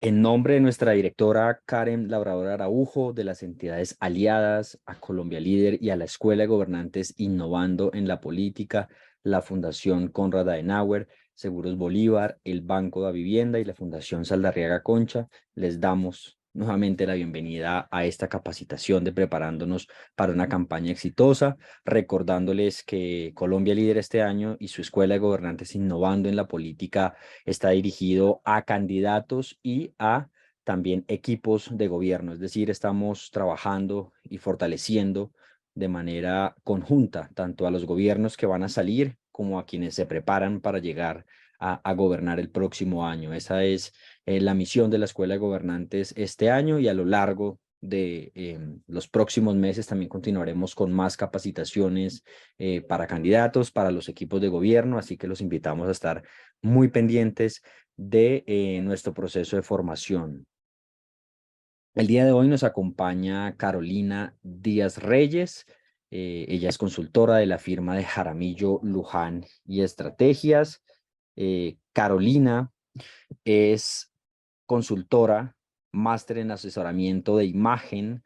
En nombre de nuestra directora Karen Labrador Araujo, de las entidades aliadas a Colombia Líder y a la Escuela de Gobernantes Innovando en la Política, la Fundación Konrad Adenauer, Seguros Bolívar, el Banco de Vivienda y la Fundación Saldarriaga Concha, les damos nuevamente la bienvenida a esta capacitación de preparándonos para una campaña exitosa, recordándoles que Colombia Líder este año y su Escuela de Gobernantes Innovando en la Política está dirigido a candidatos y a también equipos de gobierno, es decir, estamos trabajando y fortaleciendo de manera conjunta tanto a los gobiernos que van a salir como a quienes se preparan para llegar a gobernar el próximo año. Esa es la misión de la Escuela de Gobernantes este año y a lo largo de los próximos meses también continuaremos con más capacitaciones para candidatos, para los equipos de gobierno, así que los invitamos a estar muy pendientes de nuestro proceso de formación. El día de hoy nos acompaña Carolina Díaz Reyes. Ella es consultora de la firma de Jaramillo, Luján y Estrategias. Carolina es consultora, máster en asesoramiento de imagen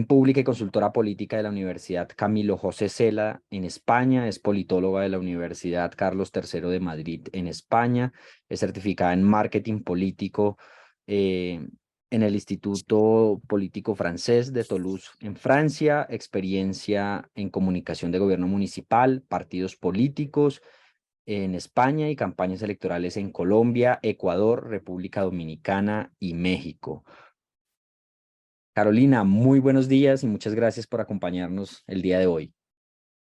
pública y consultora política de la Universidad Camilo José Cela en España, es politóloga de la Universidad Carlos III de Madrid en España, es certificada en marketing político en el Instituto Político Francés de Toulouse en Francia, experiencia en comunicación de gobierno municipal, partidos políticos, en España y campañas electorales en Colombia, Ecuador, República Dominicana y México. Carolina, muy buenos días y muchas gracias por acompañarnos el día de hoy.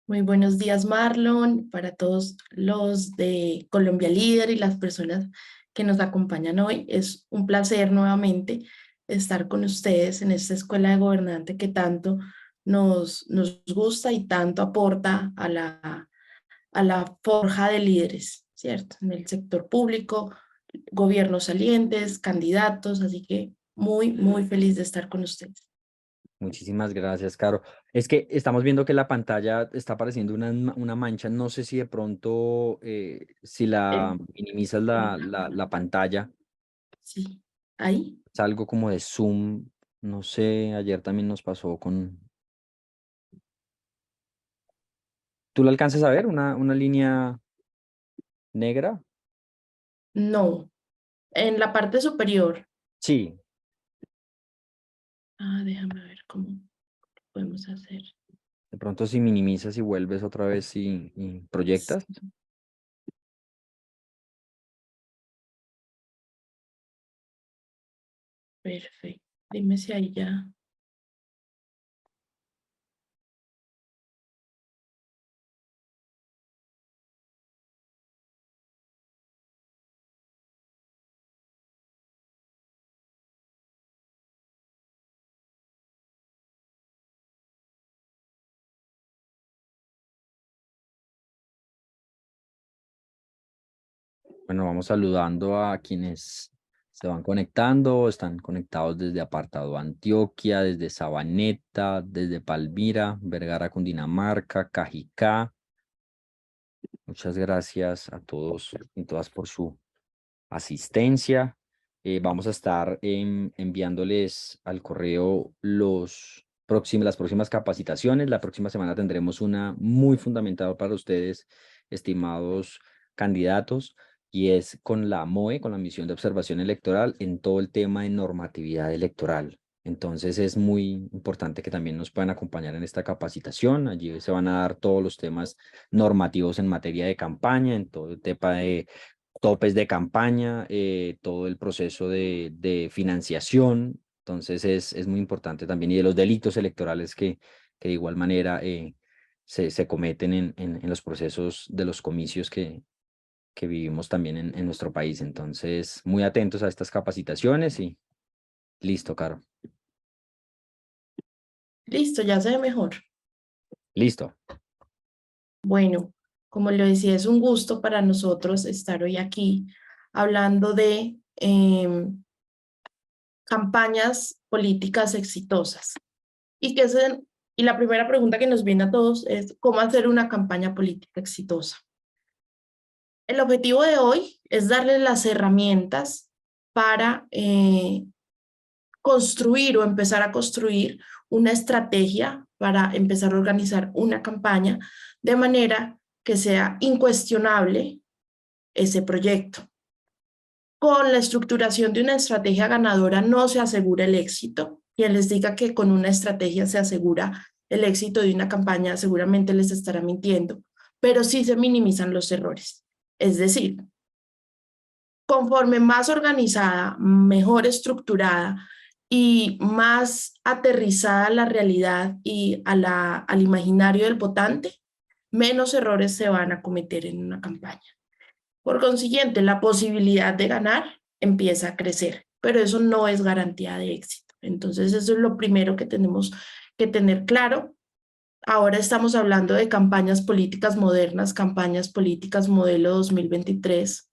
Muy buenos días, Marlon, para todos los de Colombia Líder y las personas que nos acompañan hoy. Es un placer nuevamente estar con ustedes en esta escuela de gobernante que tanto nos gusta y tanto aporta a la forja de líderes, ¿cierto? En el sector público, gobiernos salientes, candidatos, así que muy feliz de estar con ustedes. Muchísimas gracias, Caro. Es que estamos viendo que la pantalla está apareciendo una mancha. No sé si de pronto, si la Eh, minimizas la pantalla, sí, ahí. es algo como de zoom. No sé, ayer también nos pasó con... ¿Tú lo alcanzas a ver? Una línea negra. No, en la parte superior. Sí, Déjame ver cómo podemos hacer. de pronto si minimizas y vuelves otra vez y proyectas. Perfecto. Dime si ahí ya. Bueno, vamos saludando a quienes se van conectando, están conectados desde Apartado Antioquia, desde Sabaneta, desde Palmira, Vergara, Cundinamarca, Cajicá. Muchas gracias a todos y todas por su asistencia. Vamos a estar enviándoles al correo las próximas capacitaciones. La próxima semana tendremos una muy fundamental para ustedes, estimados candidatos, y es con la MOE, con la Misión de Observación Electoral, en todo el tema de normatividad electoral. Entonces es muy importante que también nos puedan acompañar en esta capacitación. Allí se van a dar todos los temas normativos en materia de campaña, en todo el tema de topes de campaña, todo el proceso de financiación. Entonces es muy importante también, y de los delitos electorales que de igual manera se cometen en los procesos de los comicios que vivimos también en nuestro país. Entonces, muy atentos a estas capacitaciones y listo, Caro. Listo, ya se ve mejor. Listo. Bueno, como lo decía, es un gusto para nosotros estar hoy aquí hablando de campañas políticas exitosas. Y, y la primera pregunta que nos viene a todos es, ¿cómo hacer una campaña política exitosa? El objetivo de hoy es darles las herramientas para construir o empezar a construir una estrategia para empezar a organizar una campaña de manera que sea incuestionable ese proyecto. Con la estructuración de una estrategia ganadora no se asegura el éxito. Quien les diga que con una estrategia se asegura el éxito de una campaña seguramente les estará mintiendo, pero sí se minimizan los errores. Es decir, conforme más organizada, mejor estructurada y más aterrizada a la realidad y al imaginario del votante, menos errores se van a cometer en una campaña. Por consiguiente, la posibilidad de ganar empieza a crecer, pero eso no es garantía de éxito. Entonces, eso es lo primero que tenemos que tener claro. Ahora estamos hablando de campañas políticas modernas, campañas políticas modelo 2023,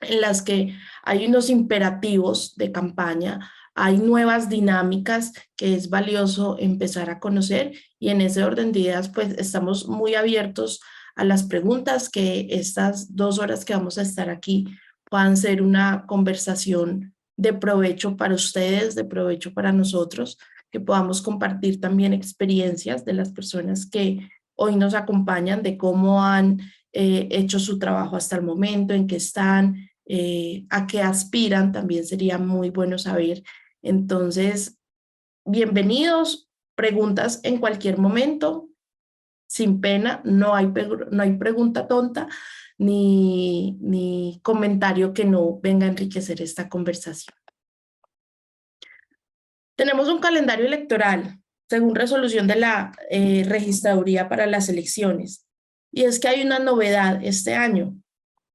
en las que hay unos imperativos de campaña, hay nuevas dinámicas que es valioso empezar a conocer, y en ese orden de ideas pues estamos muy abiertos a las preguntas, que estas 2 horas que vamos a estar aquí puedan ser una conversación de provecho para ustedes, de provecho para nosotros, que podamos compartir también experiencias de las personas que hoy nos acompañan, de cómo han hecho su trabajo hasta el momento, en qué están, a qué aspiran, también sería muy bueno saber. Entonces, bienvenidos, preguntas en cualquier momento, sin pena, no hay pregunta tonta ni comentario que no venga a enriquecer esta conversación. Tenemos un calendario electoral según resolución de la registraduría para las elecciones, y es que hay una novedad este año,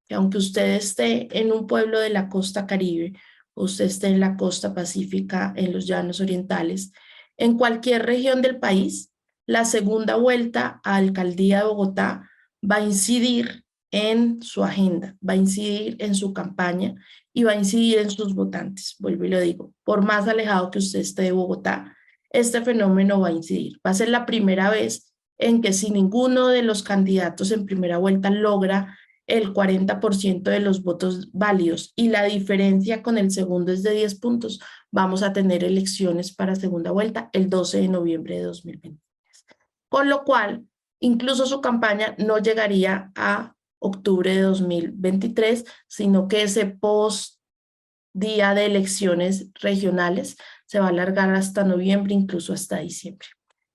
que aunque usted esté en un pueblo de la costa Caribe, usted esté en la costa pacífica, en los llanos orientales, en cualquier región del país, la segunda vuelta a alcaldía de Bogotá va a incidir en su agenda, va a incidir en su campaña y va a incidir en sus votantes. Vuelvo y lo digo, por más alejado que usted esté de Bogotá, este fenómeno va a incidir. Va a ser la primera vez en que si ninguno de los candidatos en primera vuelta logra el 40% de los votos válidos y la diferencia con el segundo es de 10 puntos, vamos a tener elecciones para segunda vuelta el 12 de noviembre de 2023. Con lo cual, incluso su campaña no llegaría a octubre de 2023, sino que ese post día de elecciones regionales se va a alargar hasta noviembre, incluso hasta diciembre.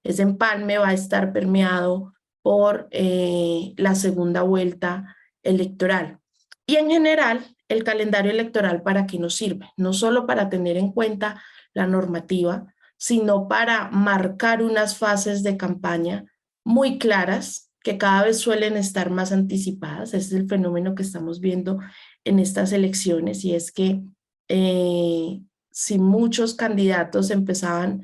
Ese empalme va a estar permeado por la segunda vuelta electoral. Y en general, el calendario electoral, ¿para qué nos sirve? No solo para tener en cuenta la normativa, sino para marcar unas fases de campaña muy claras, que cada vez suelen estar más anticipadas. Ese es el fenómeno que estamos viendo en estas elecciones, y es que si muchos candidatos empezaban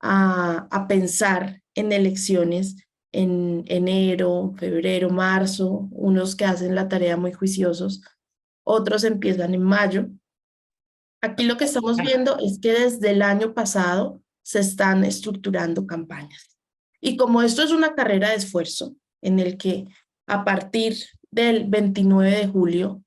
a pensar en elecciones en enero, febrero, marzo, unos que hacen la tarea muy juiciosos, otros empiezan en mayo. Aquí lo que estamos viendo es que desde el año pasado se están estructurando campañas. Y como esto es una carrera de esfuerzo, en el que a partir del 29 de julio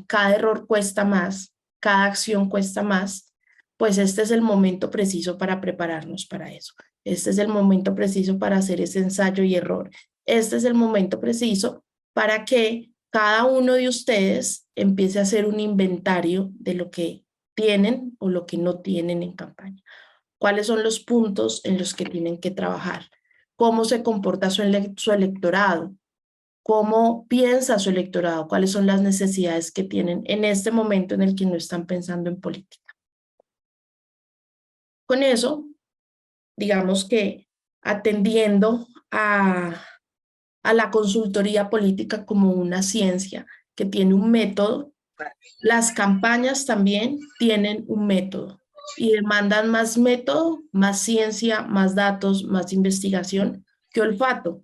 cada error cuesta más, cada acción cuesta más, pues este es el momento preciso para prepararnos para eso. Este es el momento preciso para hacer ese ensayo y error. Este es el momento preciso para que cada uno de ustedes empiece a hacer un inventario de lo que tienen o lo que no tienen en campaña. ¿Cuáles son los puntos en los que tienen que trabajar? ¿Cómo se comporta su electorado? ¿Cómo piensa su electorado? ¿Cuáles son las necesidades que tienen en este momento en el que no están pensando en política? Con eso, digamos que atendiendo a la consultoría política como una ciencia que tiene un método, las campañas también tienen un método y demandan más método, más ciencia, más datos, más investigación que olfato.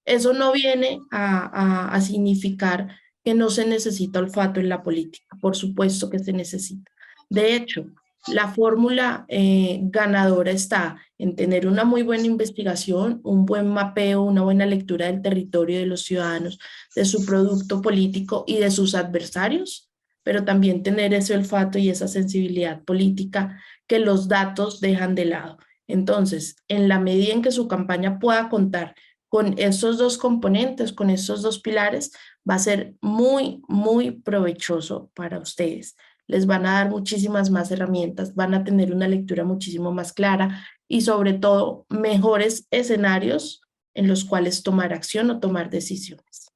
Eso no viene a significar que no se necesita olfato en la política. Por supuesto que se necesita. De hecho, la fórmula ganadora está en tener una muy buena investigación, un buen mapeo, una buena lectura del territorio, de los ciudadanos, de su producto político y de sus adversarios, pero también tener ese olfato y esa sensibilidad política que los datos dejan de lado. Entonces, en la medida en que su campaña pueda contar con esos dos componentes, con esos dos pilares, va a ser muy, muy provechoso para ustedes. Les van a dar muchísimas más herramientas, van a tener una lectura muchísimo más clara y sobre todo mejores escenarios en los cuales tomar acción o tomar decisiones.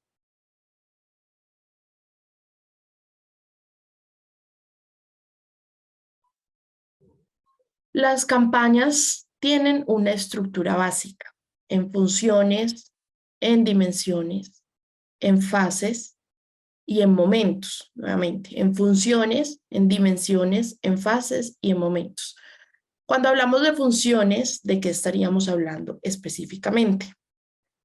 Las campañas tienen una estructura básica en funciones, en dimensiones, en fases y en momentos, nuevamente, en funciones, en dimensiones, en fases y en momentos. Cuando hablamos de funciones, ¿de qué estaríamos hablando específicamente?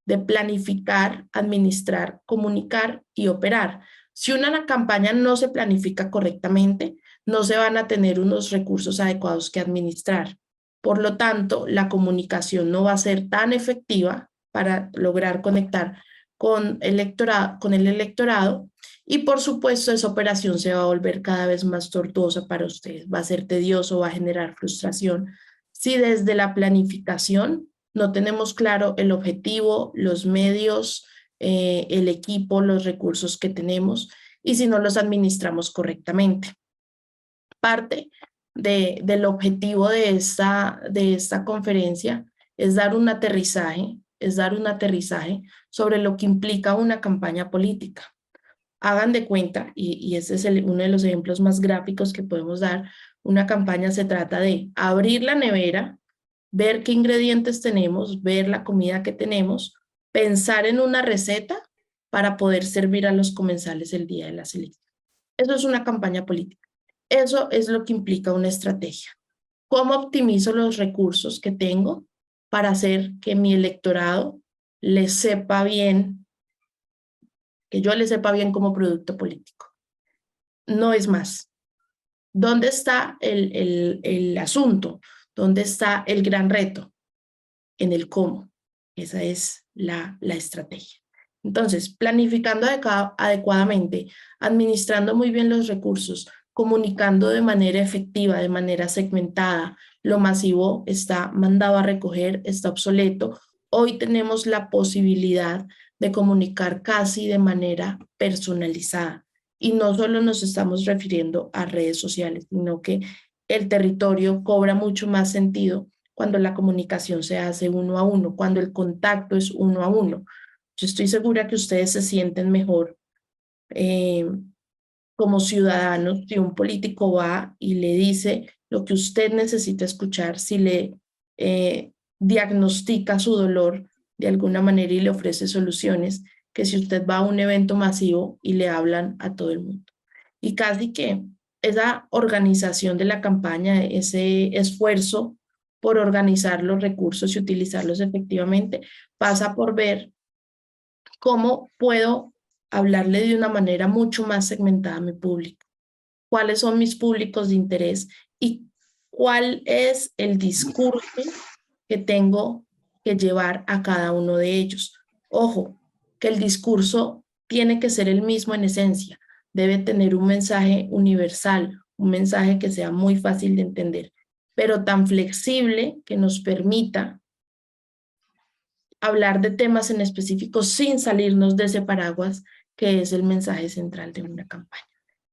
De planificar, administrar, comunicar y operar. Si una campaña no se planifica correctamente, no se van a tener unos recursos adecuados que administrar. Por lo tanto, la comunicación no va a ser tan efectiva para lograr conectar con el electorado y por supuesto esa operación se va a volver cada vez más tortuosa para ustedes, va a ser tedioso, va a generar frustración. Si desde la planificación no tenemos claro el objetivo, los medios, el equipo, los recursos que tenemos y si no los administramos correctamente. Parte del objetivo de esta conferencia es dar un aterrizaje, sobre lo que implica una campaña política. Hagan de cuenta, y ese es uno de los ejemplos más gráficos que podemos dar, una campaña se trata de abrir la nevera, ver qué ingredientes tenemos, ver la comida que tenemos, pensar en una receta para poder servir a los comensales el día de la elecciones. Eso es una campaña política. Eso es lo que implica una estrategia. ¿Cómo optimizo los recursos que tengo para hacer que mi electorado le sepa bien, que yo le sepa bien como producto político? No es más. ¿Dónde está el asunto? ¿Dónde está el gran reto? En el cómo. Esa es la estrategia. Entonces, planificando adecuadamente, administrando muy bien los recursos, comunicando de manera efectiva, de manera segmentada, lo masivo está mandado a recoger, está obsoleto. Hoy tenemos la posibilidad de comunicar casi de manera personalizada. Y no solo nos estamos refiriendo a redes sociales, sino que el territorio cobra mucho más sentido cuando la comunicación se hace uno a uno, cuando el contacto es uno a uno. Yo estoy segura que ustedes se sienten mejor como ciudadanos si un político va y le dice lo que usted necesita escuchar, si le diagnostica su dolor de alguna manera y le ofrece soluciones, que si usted va a un evento masivo y le hablan a todo el mundo. Y casi que esa organización de la campaña, ese esfuerzo por organizar los recursos y utilizarlos efectivamente, pasa por ver cómo puedo hablarle de una manera mucho más segmentada a mi público, cuáles son mis públicos de interés y cuál es el discurso que tengo que llevar a cada uno de ellos. Ojo, que el discurso tiene que ser el mismo en esencia, debe tener un mensaje universal, un mensaje que sea muy fácil de entender, pero tan flexible que nos permita hablar de temas en específico sin salirnos de ese paraguas que es el mensaje central de una campaña.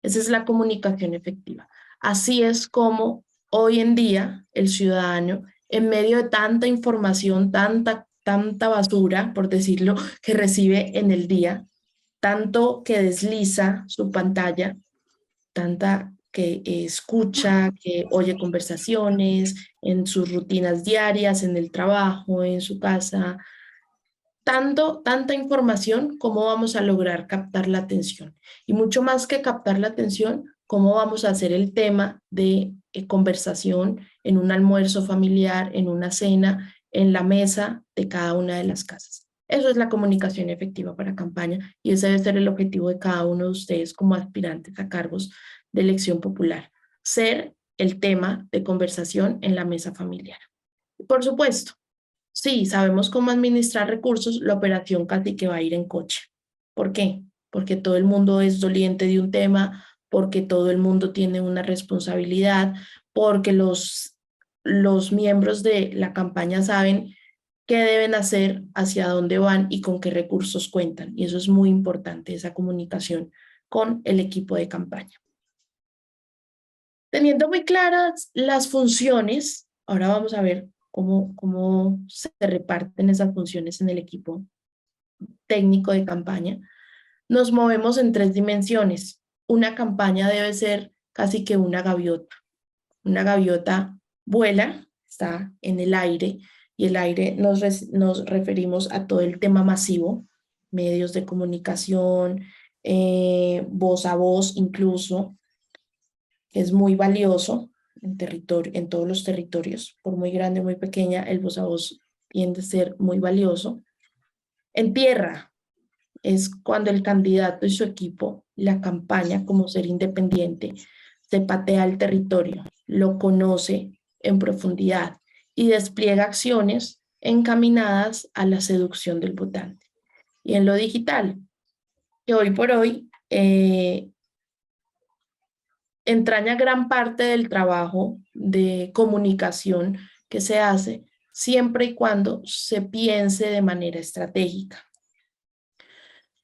Esa es la comunicación efectiva. Así es como hoy en día el ciudadano, en medio de tanta información, tanta basura, por decirlo, que recibe en el día, tanto que desliza su pantalla, tanta que escucha, que oye conversaciones en sus rutinas diarias, en el trabajo, en su casa, tanta información, ¿cómo vamos a lograr captar la atención? Y mucho más que captar la atención, ¿cómo vamos a hacer el tema de conversación en un almuerzo familiar, en una cena, en la mesa de cada una de las casas? Eso es la comunicación efectiva para campaña y ese debe ser el objetivo de cada uno de ustedes como aspirantes a cargos de elección popular. Ser el tema de conversación en la mesa familiar. Por supuesto, sí, sabemos cómo administrar recursos, la operación casi que va a ir en coche. ¿Por qué? Porque todo el mundo es doliente de un tema, porque todo el mundo tiene una responsabilidad, porque los miembros de la campaña saben qué deben hacer, hacia dónde van y con qué recursos cuentan. Y eso es muy importante, esa comunicación con el equipo de campaña. Teniendo muy claras las funciones, ahora vamos a ver cómo se reparten esas funciones en el equipo técnico de campaña. Nos movemos en 3 dimensiones. Una campaña debe ser casi que una gaviota. Una gaviota vuela, está en el aire, y el aire nos referimos a todo el tema masivo, medios de comunicación, voz a voz incluso, que es muy valioso en todos los territorios, por muy grande o muy pequeña, el voz a voz tiende a ser muy valioso. En tierra es cuando el candidato y su equipo, la campaña como ser independiente, se patea el territorio, lo conoce en profundidad y despliega acciones encaminadas a la seducción del votante. Y en lo digital, que hoy por hoy entraña gran parte del trabajo de comunicación que se hace siempre y cuando se piense de manera estratégica.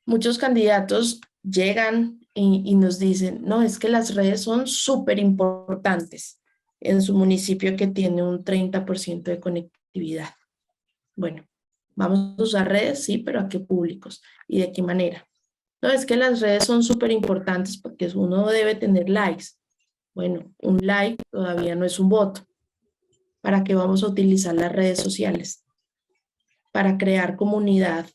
Muchos candidatos llegan y nos dicen, no, es que las redes son súper importantes en su municipio que tiene un 30% de conectividad. Bueno, vamos a usar redes, sí, pero ¿a qué públicos? ¿Y de qué manera? No, es que las redes son súper importantes porque uno debe tener likes. Bueno, un like todavía no es un voto. ¿Para qué vamos a utilizar las redes sociales? Para crear comunidad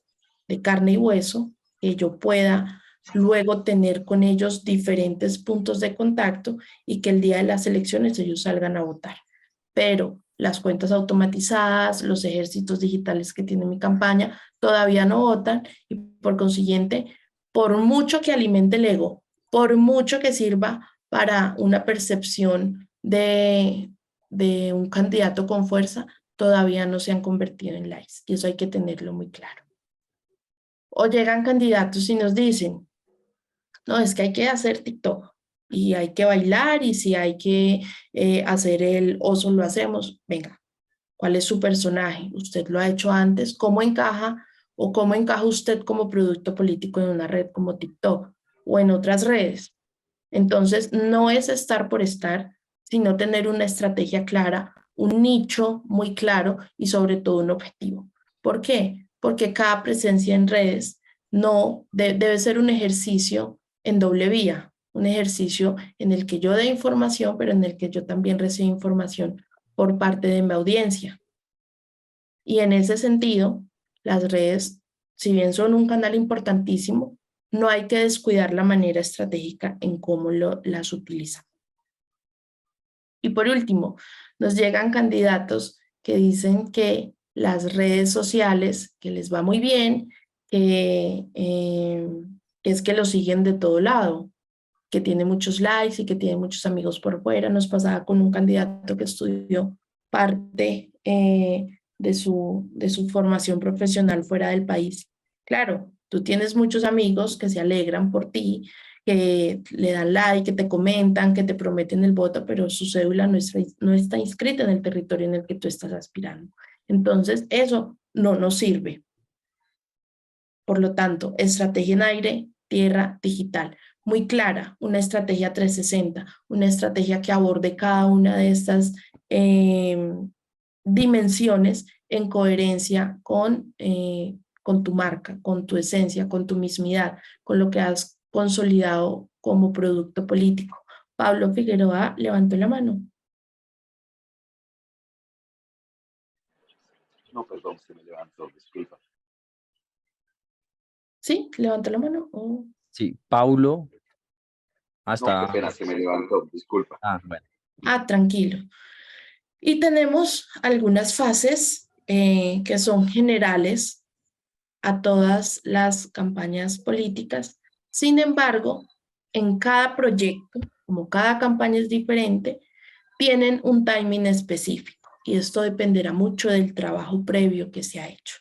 de carne y hueso, que yo pueda luego tener con ellos diferentes puntos de contacto y que el día de las elecciones ellos salgan a votar. Pero las cuentas automatizadas, los ejércitos digitales que tiene mi campaña, todavía no votan y por consiguiente, por mucho que alimente el ego, por mucho que sirva para una percepción de un candidato con fuerza, todavía no se han convertido en likes y eso hay que tenerlo muy claro. O llegan candidatos y nos dicen, no, es que hay que hacer TikTok y hay que bailar y si hay que hacer el oso lo hacemos, venga, ¿cuál es su personaje? ¿Usted lo ha hecho antes? ¿Cómo encaja o cómo encaja usted como producto político en una red como TikTok o en otras redes? Entonces, no es estar por estar, sino tener una estrategia clara, un nicho muy claro y sobre todo un objetivo. ¿Por qué? Porque cada presencia en redes no debe ser un ejercicio en doble vía, un ejercicio en el que yo dé información, pero en el que yo también recibo información por parte de mi audiencia. Y en ese sentido, las redes, si bien son un canal importantísimo, no hay que descuidar la manera estratégica en cómo las utilizan. Y por último, nos llegan candidatos que dicen que las redes sociales, que les va muy bien, que es que lo siguen de todo lado, que tiene muchos likes y que tiene muchos amigos por fuera. Nos pasaba con un candidato que estudió parte de su formación profesional fuera del país. Claro, tú tienes muchos amigos que se alegran por ti, que le dan like, que te comentan, que te prometen el voto, pero su cédula no está inscrita en el territorio en el que tú estás aspirando. Entonces, eso no nos sirve. Por lo tanto, estrategia en aire, tierra, digital. Muy clara, una estrategia 360, una estrategia que aborde cada una de estas dimensiones en coherencia con tu marca, con tu esencia, con tu mismidad, con lo que has consolidado como producto político. Pablo Figueroa levantó la mano. No, perdón, se me levantó, disculpa. ¿Sí? ¿Levantó la mano? Oh. Sí, Paulo. No, qué pena, se me levantó, disculpa. Bueno. Tranquilo. Y tenemos algunas fases que son generales a todas las campañas políticas. Sin embargo, en cada proyecto, como cada campaña es diferente, tienen un timing específico y esto dependerá mucho del trabajo previo que se ha hecho.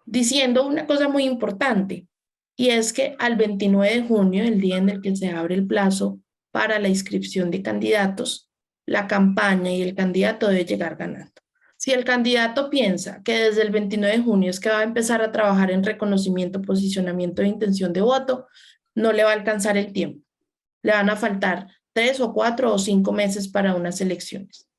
Diciendo una cosa muy importante, y es que al 29 de junio, el día en el que se abre el plazo para la inscripción de candidatos, la campaña y el candidato debe llegar ganando. Si el candidato piensa que desde el 29 de junio es que va a empezar a trabajar en reconocimiento, posicionamiento e intención de voto, no le va a alcanzar el tiempo. Le van a faltar 3 o 4 o 5 meses para unas elecciones.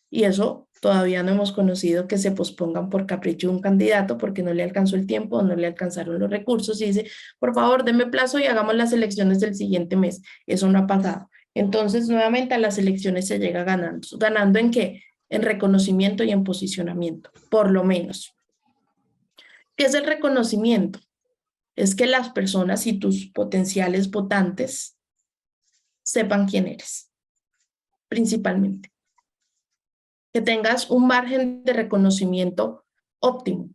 Y eso todavía no hemos conocido que se pospongan por capricho de un candidato porque no le alcanzó el tiempo o no le alcanzaron los recursos y dice, por favor, denme plazo y hagamos las elecciones del siguiente mes. Eso no ha pasado. Entonces, nuevamente a las elecciones se llega ganando. ¿Ganando en qué? En reconocimiento y en posicionamiento, por lo menos. ¿Qué es el reconocimiento? Es que las personas y tus potenciales votantes sepan quién eres, principalmente. Que tengas un margen de reconocimiento óptimo.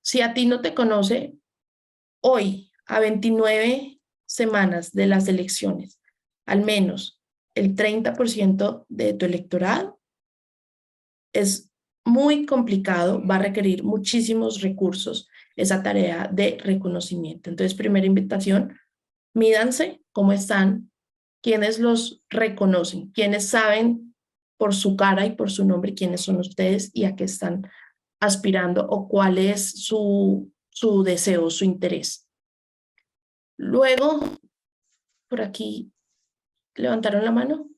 Si a ti no te conoce hoy, a 29 semanas de las elecciones, al menos el 30% de tu electorado, es muy complicado, va a requerir muchísimos recursos esa tarea de reconocimiento. Entonces, primera invitación, mídanse cómo están, quiénes los reconocen, quiénes saben por su cara y por su nombre quiénes son ustedes y a qué están aspirando o cuál es su deseo, su interés. Luego, por aquí, ¿levantaron la mano?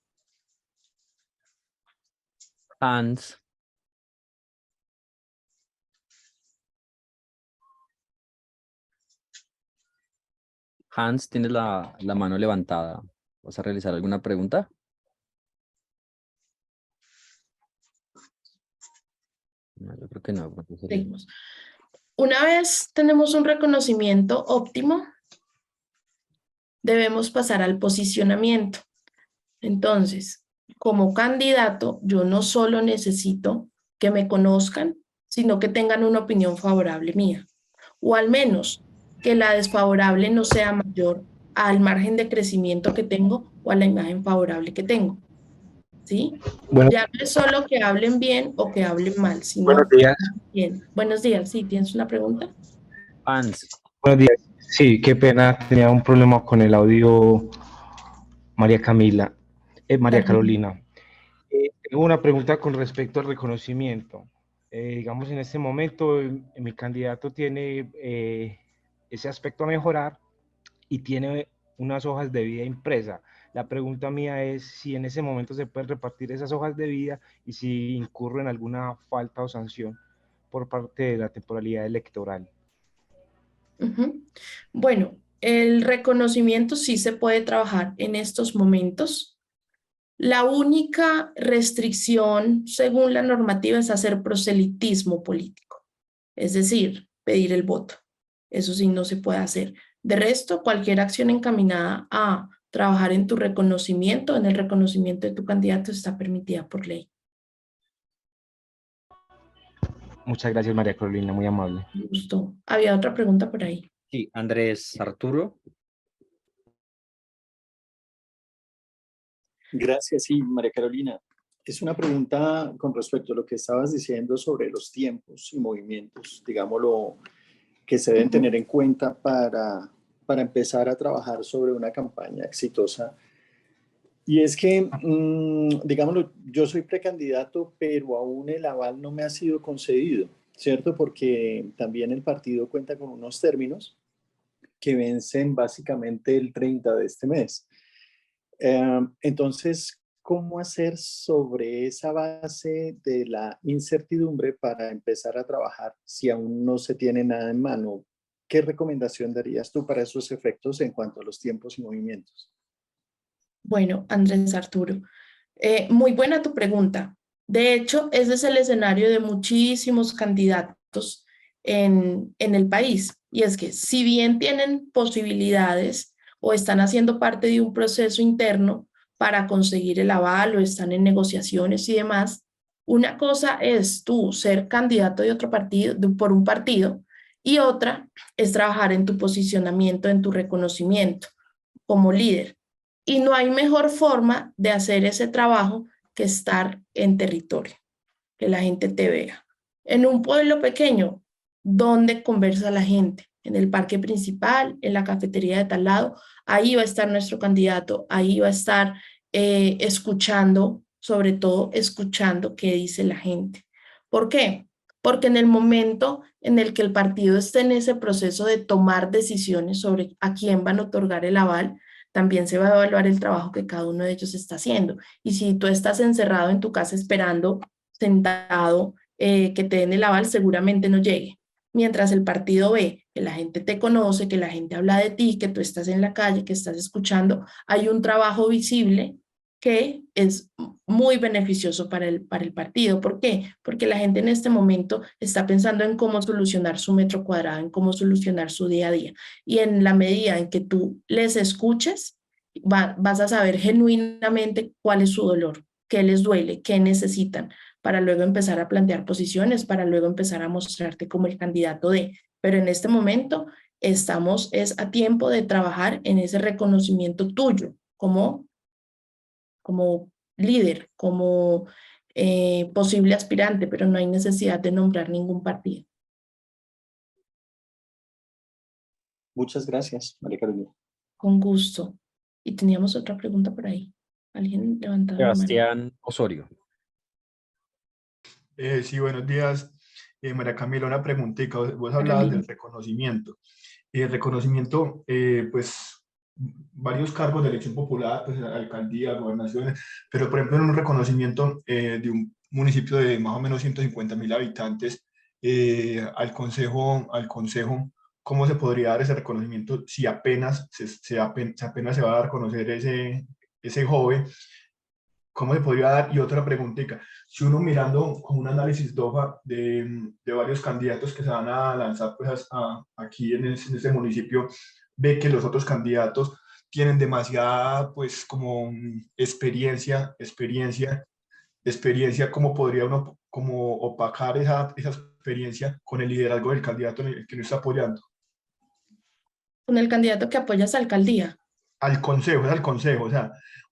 Hans. Hans, tienes la mano levantada. ¿Vas a realizar alguna pregunta? No, yo creo que no. Seguimos. Una vez tenemos un reconocimiento óptimo, debemos pasar al posicionamiento. Entonces, como candidato, yo no solo necesito que me conozcan, sino que tengan una opinión favorable mía, o al menos que la desfavorable no sea mayor al margen de crecimiento que tengo o a la imagen favorable que tengo. ¿Sí? Bueno, Ya no es solo que hablen bien o que hablen mal, sino buenos días. bien. Buenos días, sí, ¿tienes una pregunta? Hans. Buenos días. Sí, qué pena, tenía un problema con el audio, María Carolina. Tengo una pregunta con respecto al reconocimiento. Digamos, en este momento mi candidato tiene ese aspecto a mejorar y tiene unas hojas de vida impresas. La pregunta mía es si en ese momento se pueden repartir esas hojas de vida y si incurre en alguna falta o sanción por parte de la temporalidad electoral. Bueno, el reconocimiento sí se puede trabajar en estos momentos. La única restricción, según la normativa, es hacer proselitismo político, es decir, pedir el voto. Eso sí no se puede hacer. De resto, cualquier acción encaminada a trabajar en tu reconocimiento, en el reconocimiento de tu candidato, está permitida por ley. Muchas gracias, María Carolina, muy amable. Me gustó. ¿Había otra pregunta por ahí? Sí, Andrés Arturo. Gracias, sí, María Carolina. Es una pregunta con respecto a lo que estabas diciendo sobre los tiempos y movimientos, digámoslo, que se deben tener en cuenta para empezar a trabajar sobre una campaña exitosa. Y es que, digámoslo, yo soy precandidato, pero aún el aval no me ha sido concedido, ¿cierto? Porque también el partido cuenta con unos términos que vencen básicamente el 30 de este mes. Entonces, ¿cómo hacer sobre esa base de la incertidumbre para empezar a trabajar si aún no se tiene nada en mano? ¿Qué recomendación darías tú para esos efectos en cuanto a los tiempos y movimientos? Bueno, Andrés Arturo, muy buena tu pregunta. De hecho, ese es el escenario de muchísimos candidatos en el país. Y es que si bien tienen posibilidades o están haciendo parte de un proceso interno para conseguir el aval o están en negociaciones y demás, una cosa es tú ser candidato de otro partido, por un partido, y otra es trabajar en tu posicionamiento, en tu reconocimiento como líder. Y no hay mejor forma de hacer ese trabajo que estar en territorio, que la gente te vea. En un pueblo pequeño, ¿dónde conversa la gente? en el parque principal, en la cafetería de tal lado, ahí va a estar nuestro candidato, ahí va a estar escuchando, sobre todo escuchando qué dice la gente. ¿Por qué? Porque en el momento en el que el partido esté en ese proceso de tomar decisiones sobre a quién van a otorgar el aval, también se va a evaluar el trabajo que cada uno de ellos está haciendo. Y si tú estás encerrado en tu casa esperando, sentado, que te den el aval, seguramente no llegue. Mientras el partido ve que la gente te conoce, que la gente habla de ti, que tú estás en la calle, que estás escuchando, hay un trabajo visible que es muy beneficioso para el partido. ¿Por qué? Porque la gente en este momento está pensando en cómo solucionar su metro cuadrado, en cómo solucionar su día a día. Y en la medida en que tú les escuches, vas a saber genuinamente cuál es su dolor, qué les duele, qué necesitan, para luego empezar a plantear posiciones, para luego empezar a mostrarte como el candidato de. Pero en este momento es a tiempo de trabajar en ese reconocimiento tuyo como líder, como posible aspirante, pero no hay necesidad de nombrar ningún partido. Muchas gracias, María Carolina. Con gusto. Y teníamos otra pregunta por ahí. ¿Alguien levantaba la mano? Sebastián Osorio. Sí, buenos días. María Camila, una preguntita. Vos hablabas del reconocimiento. El reconocimiento, pues, varios cargos de elección popular, pues, alcaldía, gobernaciones, pero por ejemplo en un reconocimiento de un municipio de más o menos 150.000 habitantes al consejo, ¿cómo se podría dar ese reconocimiento si apenas se va a dar a conocer ese joven? ¿Cómo se podría dar? Y otra preguntita, si uno mirando con un análisis DOFA de varios candidatos que se van a lanzar pues, aquí en este municipio, ve que los otros candidatos tienen demasiada, pues, como experiencia, ¿cómo podría uno como opacar esa experiencia con el liderazgo del candidato en el que uno está apoyando? Con el candidato que apoya esa alcaldía. Al consejo,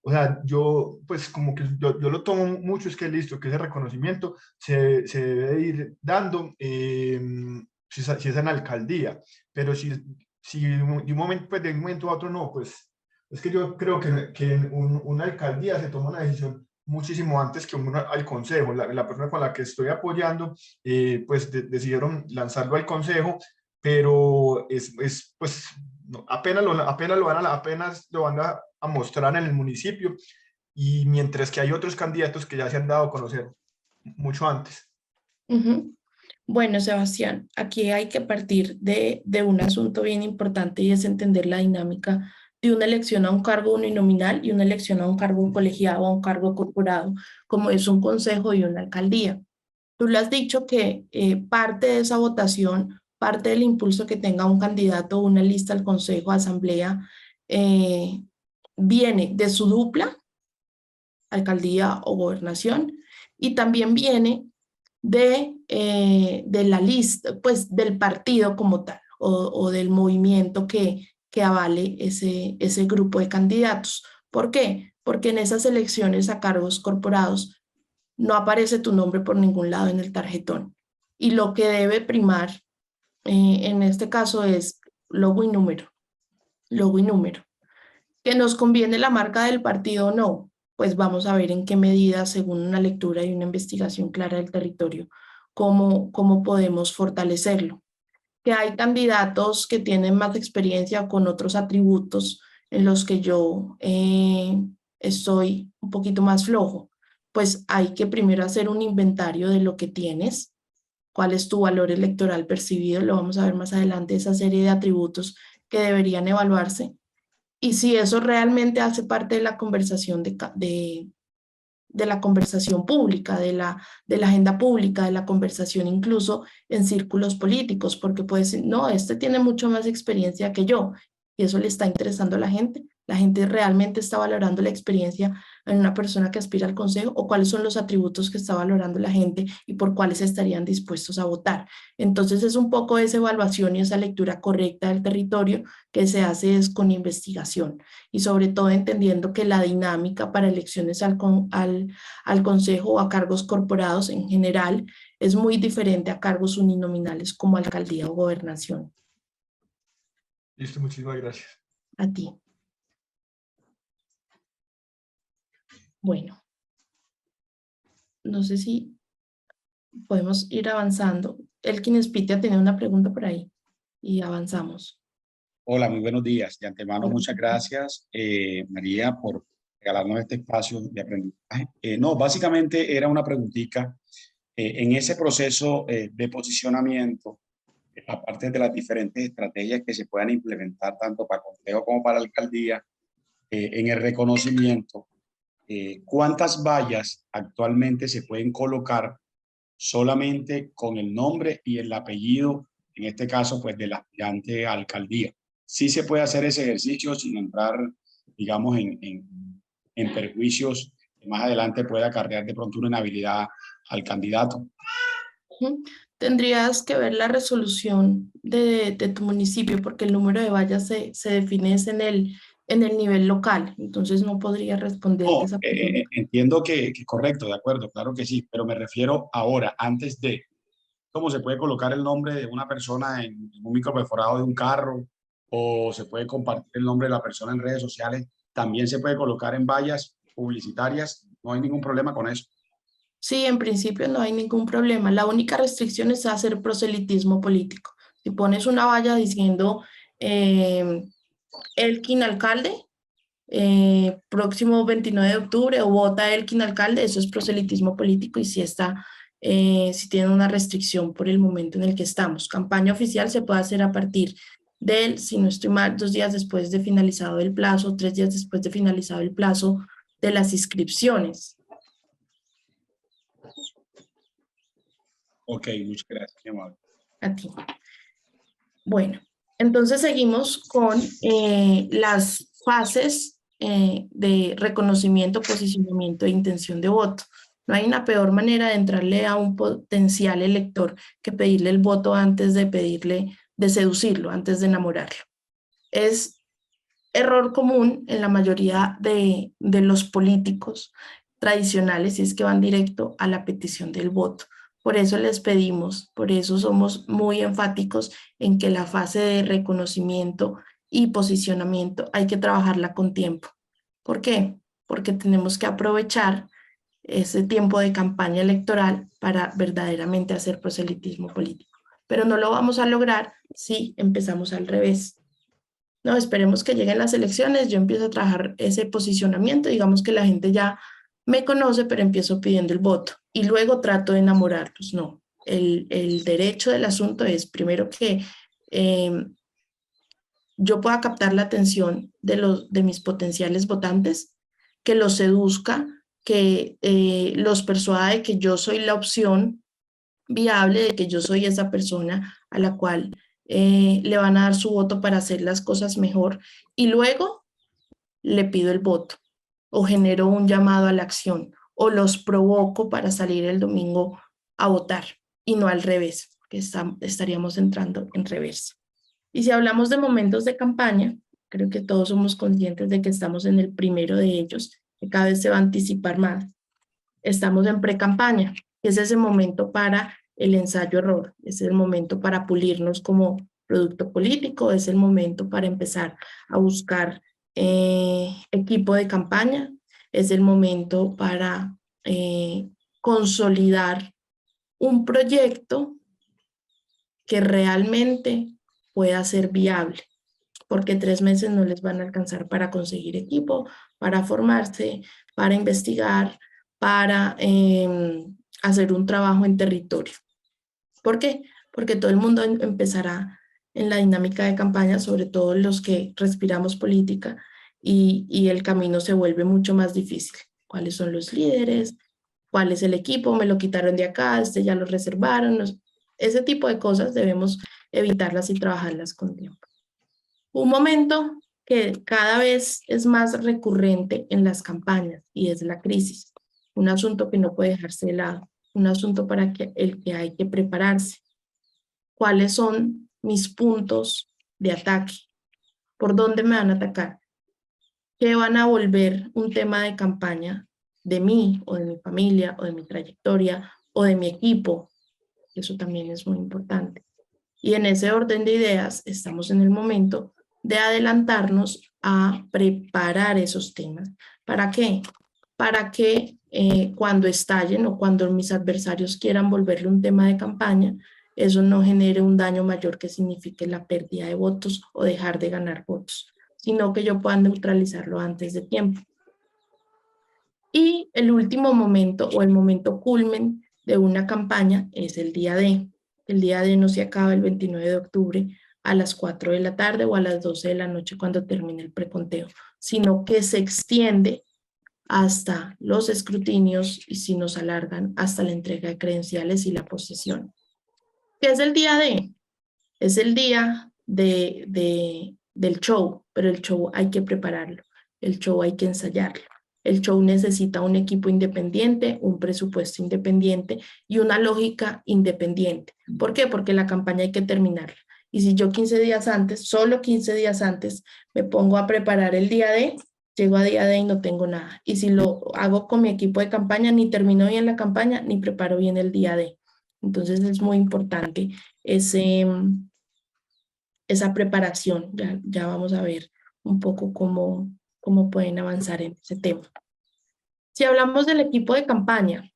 o sea, yo, pues, como que yo lo tomo mucho, es que listo, que ese reconocimiento se debe ir dando si es en la alcaldía, pero si de un momento, pues, de un momento a otro no, pues, es que yo creo que en una alcaldía se toma una decisión muchísimo antes que al consejo. La persona con la que estoy apoyando, pues, decidieron lanzarlo al consejo, pero pues, no, apenas lo van a mostrar en el municipio, y mientras que hay otros candidatos que ya se han dado a conocer mucho antes. Bueno, Sebastián, aquí hay que partir de un asunto bien importante, y es entender la dinámica de una elección a un cargo uninominal y una elección a un cargo colegiado o a un cargo corporado, como es un consejo y una alcaldía. Tú le has dicho que parte de esa votación, parte del impulso que tenga un candidato o una lista al consejo, asamblea, viene de su dupla, alcaldía o gobernación, y también viene de la lista, pues del partido como tal, o del movimiento que avale ese grupo de candidatos. ¿Por qué? Porque en esas elecciones a cargos corporados no aparece tu nombre por ningún lado en el tarjetón. Y lo que debe primar en este caso es logo y número. Logo y número. ¿Que nos conviene la marca del partido o no? Pues vamos a ver en qué medida, según una lectura y una investigación clara del territorio, cómo podemos fortalecerlo. Que hay candidatos que tienen más experiencia con otros atributos en los que yo estoy un poquito más flojo. Pues hay que primero hacer un inventario de lo que tienes, cuál es tu valor electoral percibido, lo vamos a ver más adelante, esa serie de atributos que deberían evaluarse, y si eso realmente hace parte de la conversación de la conversación pública, de la agenda pública, de la conversación incluso en círculos políticos, porque puede decir, no, este tiene mucho más experiencia que yo, y eso le está interesando a la gente realmente está valorando la experiencia en una persona que aspira al consejo, o cuáles son los atributos que está valorando la gente y por cuáles estarían dispuestos a votar. Entonces es un poco esa evaluación y esa lectura correcta del territorio que se hace es con investigación, y sobre todo entendiendo que la dinámica para elecciones al consejo o a cargos corporados en general es muy diferente a cargos uninominales como alcaldía o gobernación. Listo, muchísimas gracias. A ti. Bueno, no sé si podemos ir avanzando. Elkin Espitia tenía una pregunta por ahí y avanzamos. Hola, muy buenos días. De antemano, Hola. muchas gracias, María, por regalarnos este espacio de aprendizaje. No, básicamente era una preguntita. En ese proceso de posicionamiento, aparte de las diferentes estrategias que se puedan implementar tanto para consejo como para la alcaldía, en el reconocimiento, ¿cuántas vallas actualmente se pueden colocar solamente con el nombre y el apellido, en este caso, pues del aspirante a alcaldía? Sí se puede hacer ese ejercicio sin entrar, digamos, en perjuicios que más adelante pueda acarrear de pronto una inhabilidad al candidato. Tendrías que ver la resolución de tu municipio, porque el número de vallas se define es en el nivel local, entonces no podría responderte No, esa pregunta. entiendo que correcto, de acuerdo, claro que sí, pero me refiero ahora, antes de cómo se puede colocar el nombre de una persona en un microperforado de un carro, o se puede compartir el nombre de la persona en redes sociales, también se puede colocar en vallas publicitarias, no hay ningún problema con eso. Sí, en principio no hay ningún problema. La única restricción es hacer proselitismo político. Si pones una valla diciendo Elkin alcalde, próximo 29 de octubre, o vota Elkin alcalde, eso es proselitismo político y si tiene una restricción por el momento en el que estamos. Campaña oficial se puede hacer a partir del, si no estoy mal, 2 días después de finalizado el plazo, 3 días después de finalizado el plazo de las inscripciones. Ok, muchas gracias, mi amor. A ti. Bueno, entonces seguimos con las fases de reconocimiento, posicionamiento e intención de voto. No hay una peor manera de entrarle a un potencial elector que pedirle el voto antes de seducirlo, antes de enamorarlo. Es error común en la mayoría de los políticos tradicionales y es que van directo a la petición del voto. Por eso les pedimos, por eso somos muy enfáticos en que la fase de reconocimiento y posicionamiento hay que trabajarla con tiempo. ¿Por qué? Porque tenemos que aprovechar ese tiempo de campaña electoral para verdaderamente hacer proselitismo político. Pero no lo vamos a lograr si empezamos al revés. No, esperemos que lleguen las elecciones, yo empiezo a trabajar ese posicionamiento, digamos que la gente ya me conoce, pero empiezo pidiendo el voto y luego trato de enamorarlos. No, el derecho del asunto es primero que yo pueda captar la atención de mis potenciales votantes, que los seduzca, que los persuada de que yo soy la opción viable, de que yo soy esa persona a la cual le van a dar su voto para hacer las cosas mejor y luego le pido el voto o genero un llamado a la acción o los provoco para salir el domingo a votar y no al revés, que estaríamos entrando en reversa. Y si hablamos de momentos de campaña, creo que todos somos conscientes de que estamos en el primero de ellos, que cada vez se va a anticipar más. Estamos en pre-campaña, que es ese momento para el ensayo-error, es el momento para pulirnos como producto político, es el momento para empezar a buscar equipo de campaña, es el momento para consolidar un proyecto que realmente pueda ser viable, porque 3 meses no les van a alcanzar para conseguir equipo, para formarse, para investigar, para hacer un trabajo en territorio. ¿Por qué? Porque todo el mundo empezará en la dinámica de campaña, sobre todo los que respiramos política, y el camino se vuelve mucho más difícil. ¿Cuáles son los líderes? ¿Cuál es el equipo? Me lo quitaron de acá, ya lo reservaron. Ese tipo de cosas debemos evitarlas y trabajarlas con tiempo. Un momento que cada vez es más recurrente en las campañas y es la crisis. Un asunto que no puede dejarse de lado, un asunto para el que hay que prepararse. ¿Cuáles son mis puntos de ataque? ¿Por dónde me van a atacar? ¿Qué van a volver un tema de campaña de mí o de mi familia o de mi trayectoria o de mi equipo? Eso también es muy importante. Y en ese orden de ideas estamos en el momento de adelantarnos a preparar esos temas. ¿Para qué? Para que cuando estallen o cuando mis adversarios quieran volverle un tema de campaña, eso no genere un daño mayor que signifique la pérdida de votos o dejar de ganar votos, sino que yo pueda neutralizarlo antes de tiempo. Y el último momento o el momento culmen de una campaña es el día D. El día D no se acaba el 29 de octubre a las 4 de la tarde o a las 12 de la noche cuando termine el preconteo, sino que se extiende hasta los escrutinios y si nos alargan hasta la entrega de credenciales y la posesión. ¿Qué es el día D? Es el día del show, pero el show hay que prepararlo, el show hay que ensayarlo. El show necesita un equipo independiente, un presupuesto independiente y una lógica independiente. ¿Por qué? Porque la campaña hay que terminarla. Y si yo 15 días antes, solo 15 días antes, me pongo a preparar el día D, llego a día D y no tengo nada. Y si lo hago con mi equipo de campaña, ni termino bien la campaña, ni preparo bien el día D. Entonces es muy importante esa preparación. Ya vamos a ver un poco cómo pueden avanzar en ese tema. Si hablamos del equipo de campaña,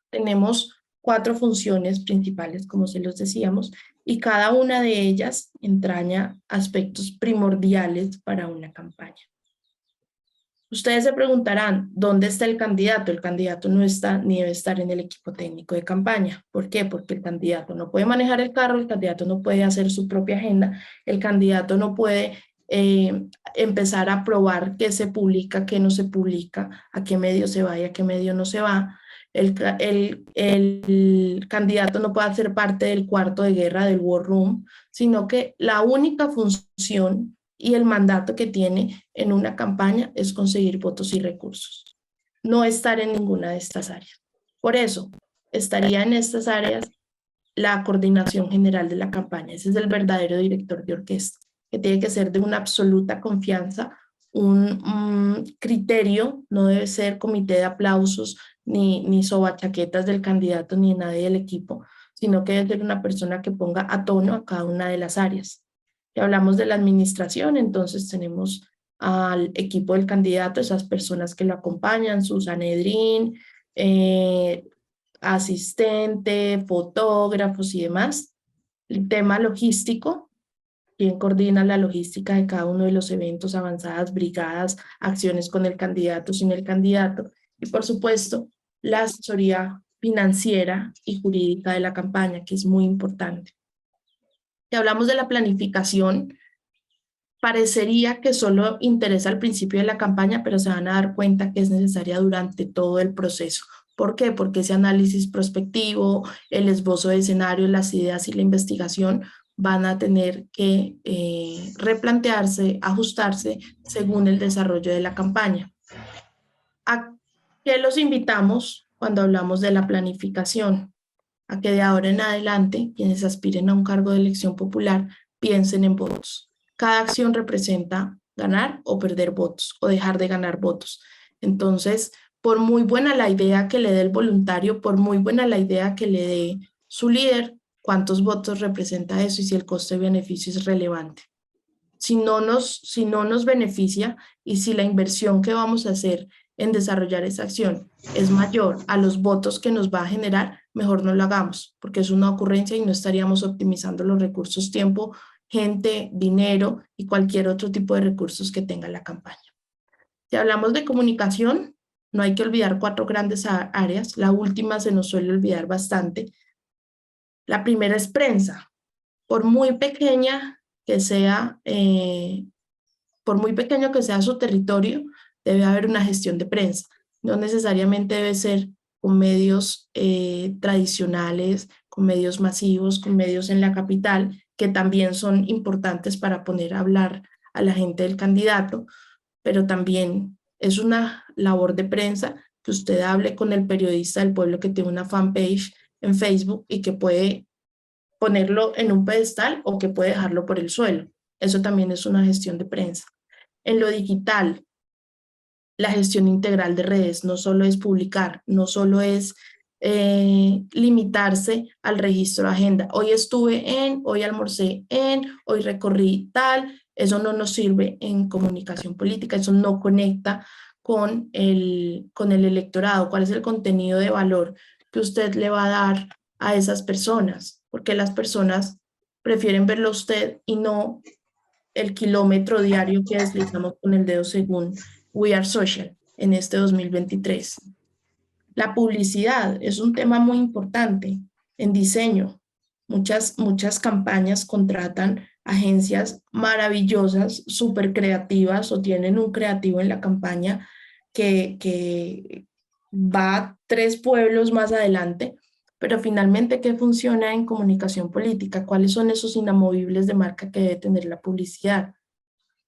tenemos 4 funciones principales, como se los decíamos, y cada una de ellas entraña aspectos primordiales para una campaña. Ustedes se preguntarán, ¿dónde está el candidato? El candidato no está ni debe estar en el equipo técnico de campaña. ¿Por qué? Porque el candidato no puede manejar el carro, el candidato no puede hacer su propia agenda, el candidato no puede empezar a probar qué se publica, qué no se publica, a qué medio se va y a qué medio no se va. El candidato no puede ser parte del cuarto de guerra del War Room, sino que la única función y el mandato que tiene en una campaña es conseguir votos y recursos. No estar en ninguna de estas áreas. Por eso, estaría en estas áreas la coordinación general de la campaña. Ese es el verdadero director de orquesta, que tiene que ser de una absoluta confianza, un criterio, no debe ser comité de aplausos ni sobachaquetas del candidato ni de nadie del equipo, sino que debe ser una persona que ponga a tono a cada una de las áreas. Si hablamos de la administración, entonces tenemos al equipo del candidato, esas personas que lo acompañan, su Sanedrín, asistente, fotógrafos y demás. El tema logístico, quien coordina la logística de cada uno de los eventos, avanzadas, brigadas, acciones con el candidato, sin el candidato. Y por supuesto, la asesoría financiera y jurídica de la campaña, que es muy importante. Si hablamos de la planificación, parecería que solo interesa al principio de la campaña, pero se van a dar cuenta que es necesaria durante todo el proceso. ¿Por qué? Porque ese análisis prospectivo, el esbozo de escenario, las ideas y la investigación van a tener que replantearse, ajustarse según el desarrollo de la campaña. ¿A qué los invitamos cuando hablamos de la planificación? A que de ahora en adelante, quienes aspiren a un cargo de elección popular, piensen en votos. Cada acción representa ganar o perder votos, o dejar de ganar votos. Entonces, por muy buena la idea que le dé el voluntario, por muy buena la idea que le dé su líder, ¿cuántos votos representa eso y si el coste-beneficio es relevante? Si no nos beneficia y si la inversión que vamos a hacer en desarrollar esa acción es mayor a los votos que nos va a generar, mejor no lo hagamos, porque es una ocurrencia y no estaríamos optimizando los recursos, tiempo, gente, dinero y cualquier otro tipo de recursos que tenga la campaña. Si hablamos de comunicación, no hay que olvidar 4 grandes áreas. La última se nos suele olvidar bastante. La primera es prensa. Por muy pequeña que sea, por muy pequeño que sea su territorio, debe haber una gestión de prensa. No necesariamente debe ser con medios tradicionales, con medios masivos, con medios en la capital, que también son importantes para poner a hablar a la gente del candidato, pero también es una labor de prensa que usted hable con el periodista del pueblo que tiene una fanpage en Facebook y que puede ponerlo en un pedestal o que puede dejarlo por el suelo. Eso también es una gestión de prensa. En lo digital, la gestión integral de redes no solo es publicar, no solo es limitarse al registro de agenda. Hoy estuve hoy almorcé hoy recorrí tal, Eso no nos sirve en comunicación política, eso no conecta con el electorado. ¿Cuál es el contenido de valor que usted le va a dar a esas personas? Porque las personas prefieren verlo a usted y no el kilómetro diario que deslizamos con el dedo según We Are Social en este 2023. La publicidad es un tema muy importante en diseño. Muchas campañas contratan agencias maravillosas, súper creativas, o tienen un creativo en la campaña que va 3 pueblos más adelante, pero finalmente, ¿qué funciona en comunicación política? ¿Cuáles son esos inamovibles de marca que debe tener la publicidad?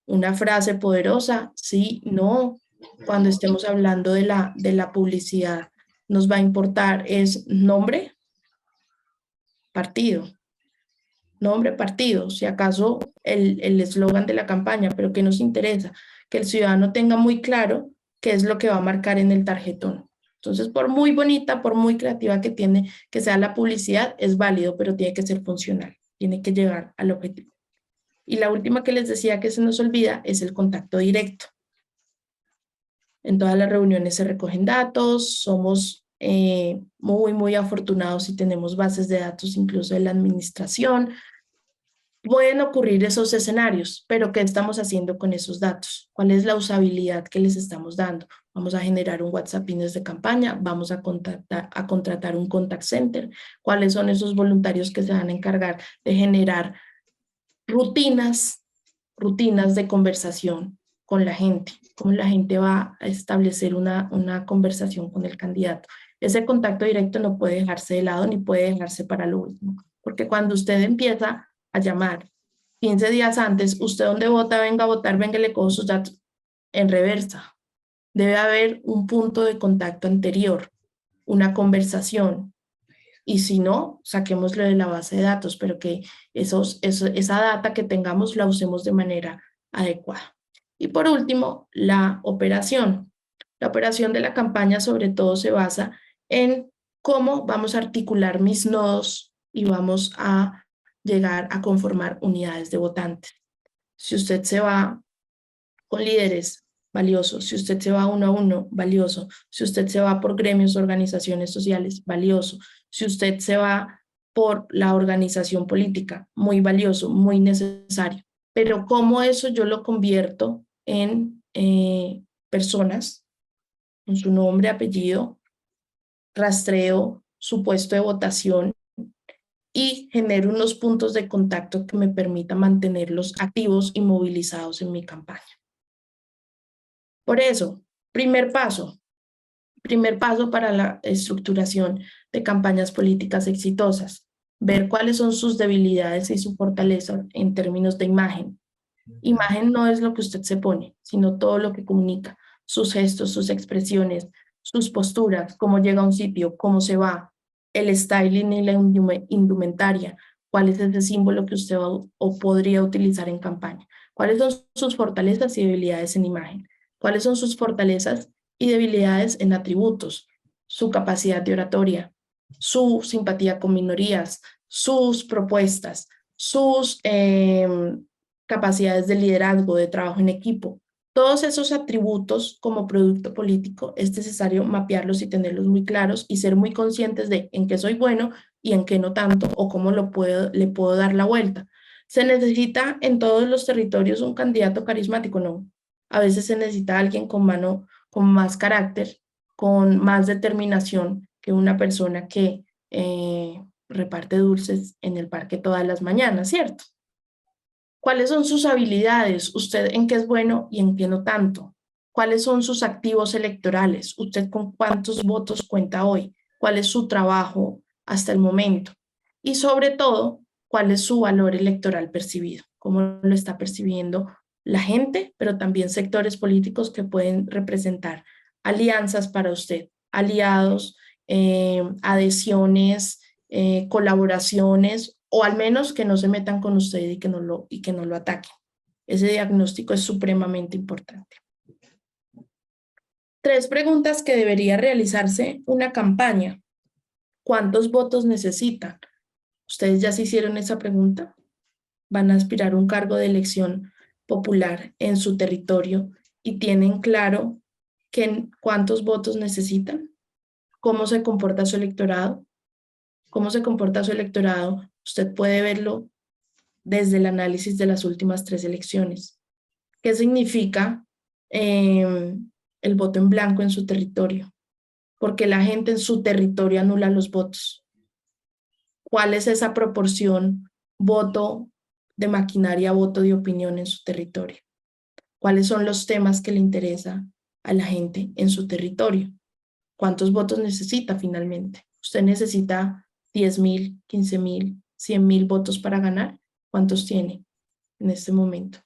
¿Una frase poderosa? Sí, no. Cuando estemos hablando de la publicidad, nos va a importar es nombre, partido. Nombre, partido, si acaso el eslogan de la campaña, pero ¿qué nos interesa? Que el ciudadano tenga muy claro qué es lo que va a marcar en el tarjetón. Entonces, por muy bonita, por muy creativa que sea la publicidad, es válido, pero tiene que ser funcional, tiene que llegar al objetivo. Y la última que les decía que se nos olvida es el contacto directo. En todas las reuniones se recogen datos, somos muy afortunados y tenemos bases de datos incluso de la administración. Pueden ocurrir esos escenarios, pero ¿qué estamos haciendo con esos datos? ¿Cuál es la usabilidad que les estamos dando? Vamos a generar un WhatsApp Business de campaña, vamos a contratar un contact center. ¿Cuáles son esos voluntarios que se van a encargar de generar rutinas de conversación con la gente? ¿Cómo la gente va a establecer una conversación con el candidato? Ese contacto directo no puede dejarse de lado ni puede dejarse para lo último, porque cuando usted empieza a llamar 15 días antes, ¿usted dónde vota? Venga a votar, venga, le cojo sus datos. En reversa, debe haber un punto de contacto anterior, una conversación, y si no, saquémoslo de la base de datos, pero que esa data que tengamos la usemos de manera adecuada. Y por último, la operación. La operación de la campaña sobre todo se basa en cómo vamos a articular mis nodos y vamos a llegar a conformar unidades de votantes. Si usted se va con líderes, valioso. Si usted se va 1 a 1, valioso. Si usted se va por gremios, organizaciones sociales, valioso. Si usted se va por la organización política, muy valioso, muy necesario. Pero ¿cómo eso yo lo convierto en personas, con su nombre, apellido, rastreo su puesto de votación y genero unos puntos de contacto que me permitan mantenerlos activos y movilizados en mi campaña? Por eso, primer paso para la estructuración de campañas políticas exitosas, ver cuáles son sus debilidades y su fortaleza en términos de imagen. Imagen no es lo que usted se pone, sino todo lo que comunica, sus gestos, sus expresiones, sus posturas, cómo llega a un sitio, cómo se va, el styling y la indumentaria, cuál es ese símbolo que usted o podría utilizar en campaña, cuáles son sus fortalezas y debilidades en imagen, cuáles son sus fortalezas y debilidades en atributos, su capacidad de oratoria, su simpatía con minorías, sus propuestas, sus capacidades de liderazgo, de trabajo en equipo. Todos esos atributos como producto político es necesario mapearlos y tenerlos muy claros y ser muy conscientes de en qué soy bueno y en qué no tanto, o cómo le puedo dar la vuelta. ¿Se necesita en todos los territorios un candidato carismático? No. A veces se necesita alguien con más carácter, con más determinación que una persona que reparte dulces en el parque todas las mañanas, ¿cierto? ¿Cuáles son sus habilidades? ¿Usted en qué es bueno y en qué no tanto? ¿Cuáles son sus activos electorales? ¿Usted con cuántos votos cuenta hoy? ¿Cuál es su trabajo hasta el momento? Y sobre todo, ¿cuál es su valor electoral percibido? ¿Cómo lo está percibiendo la gente, pero también sectores políticos que pueden representar alianzas para usted, aliados, adhesiones, colaboraciones, o al menos que no se metan con usted y que no lo ataquen? Ese diagnóstico es supremamente importante. 3 preguntas que debería realizarse una campaña. ¿Cuántos votos necesitan? ¿Ustedes ya se hicieron esa pregunta? ¿Van a aspirar a un cargo de elección popular en su territorio y tienen claro cuántos votos necesitan, cómo se comporta su electorado. Cómo se comporta su electorado, usted puede verlo desde el análisis de las últimas 3 elecciones. ¿Qué significa el voto en blanco en su territorio? Porque la gente en su territorio anula los votos. ¿Cuál es esa proporción voto de maquinaria, voto de opinión en su territorio? ¿Cuáles son los temas que le interesan a la gente en su territorio? ¿Cuántos votos necesita finalmente? ¿Usted necesita 10.000, 15.000, 100.000 votos para ganar? ¿Cuántos tiene en este momento?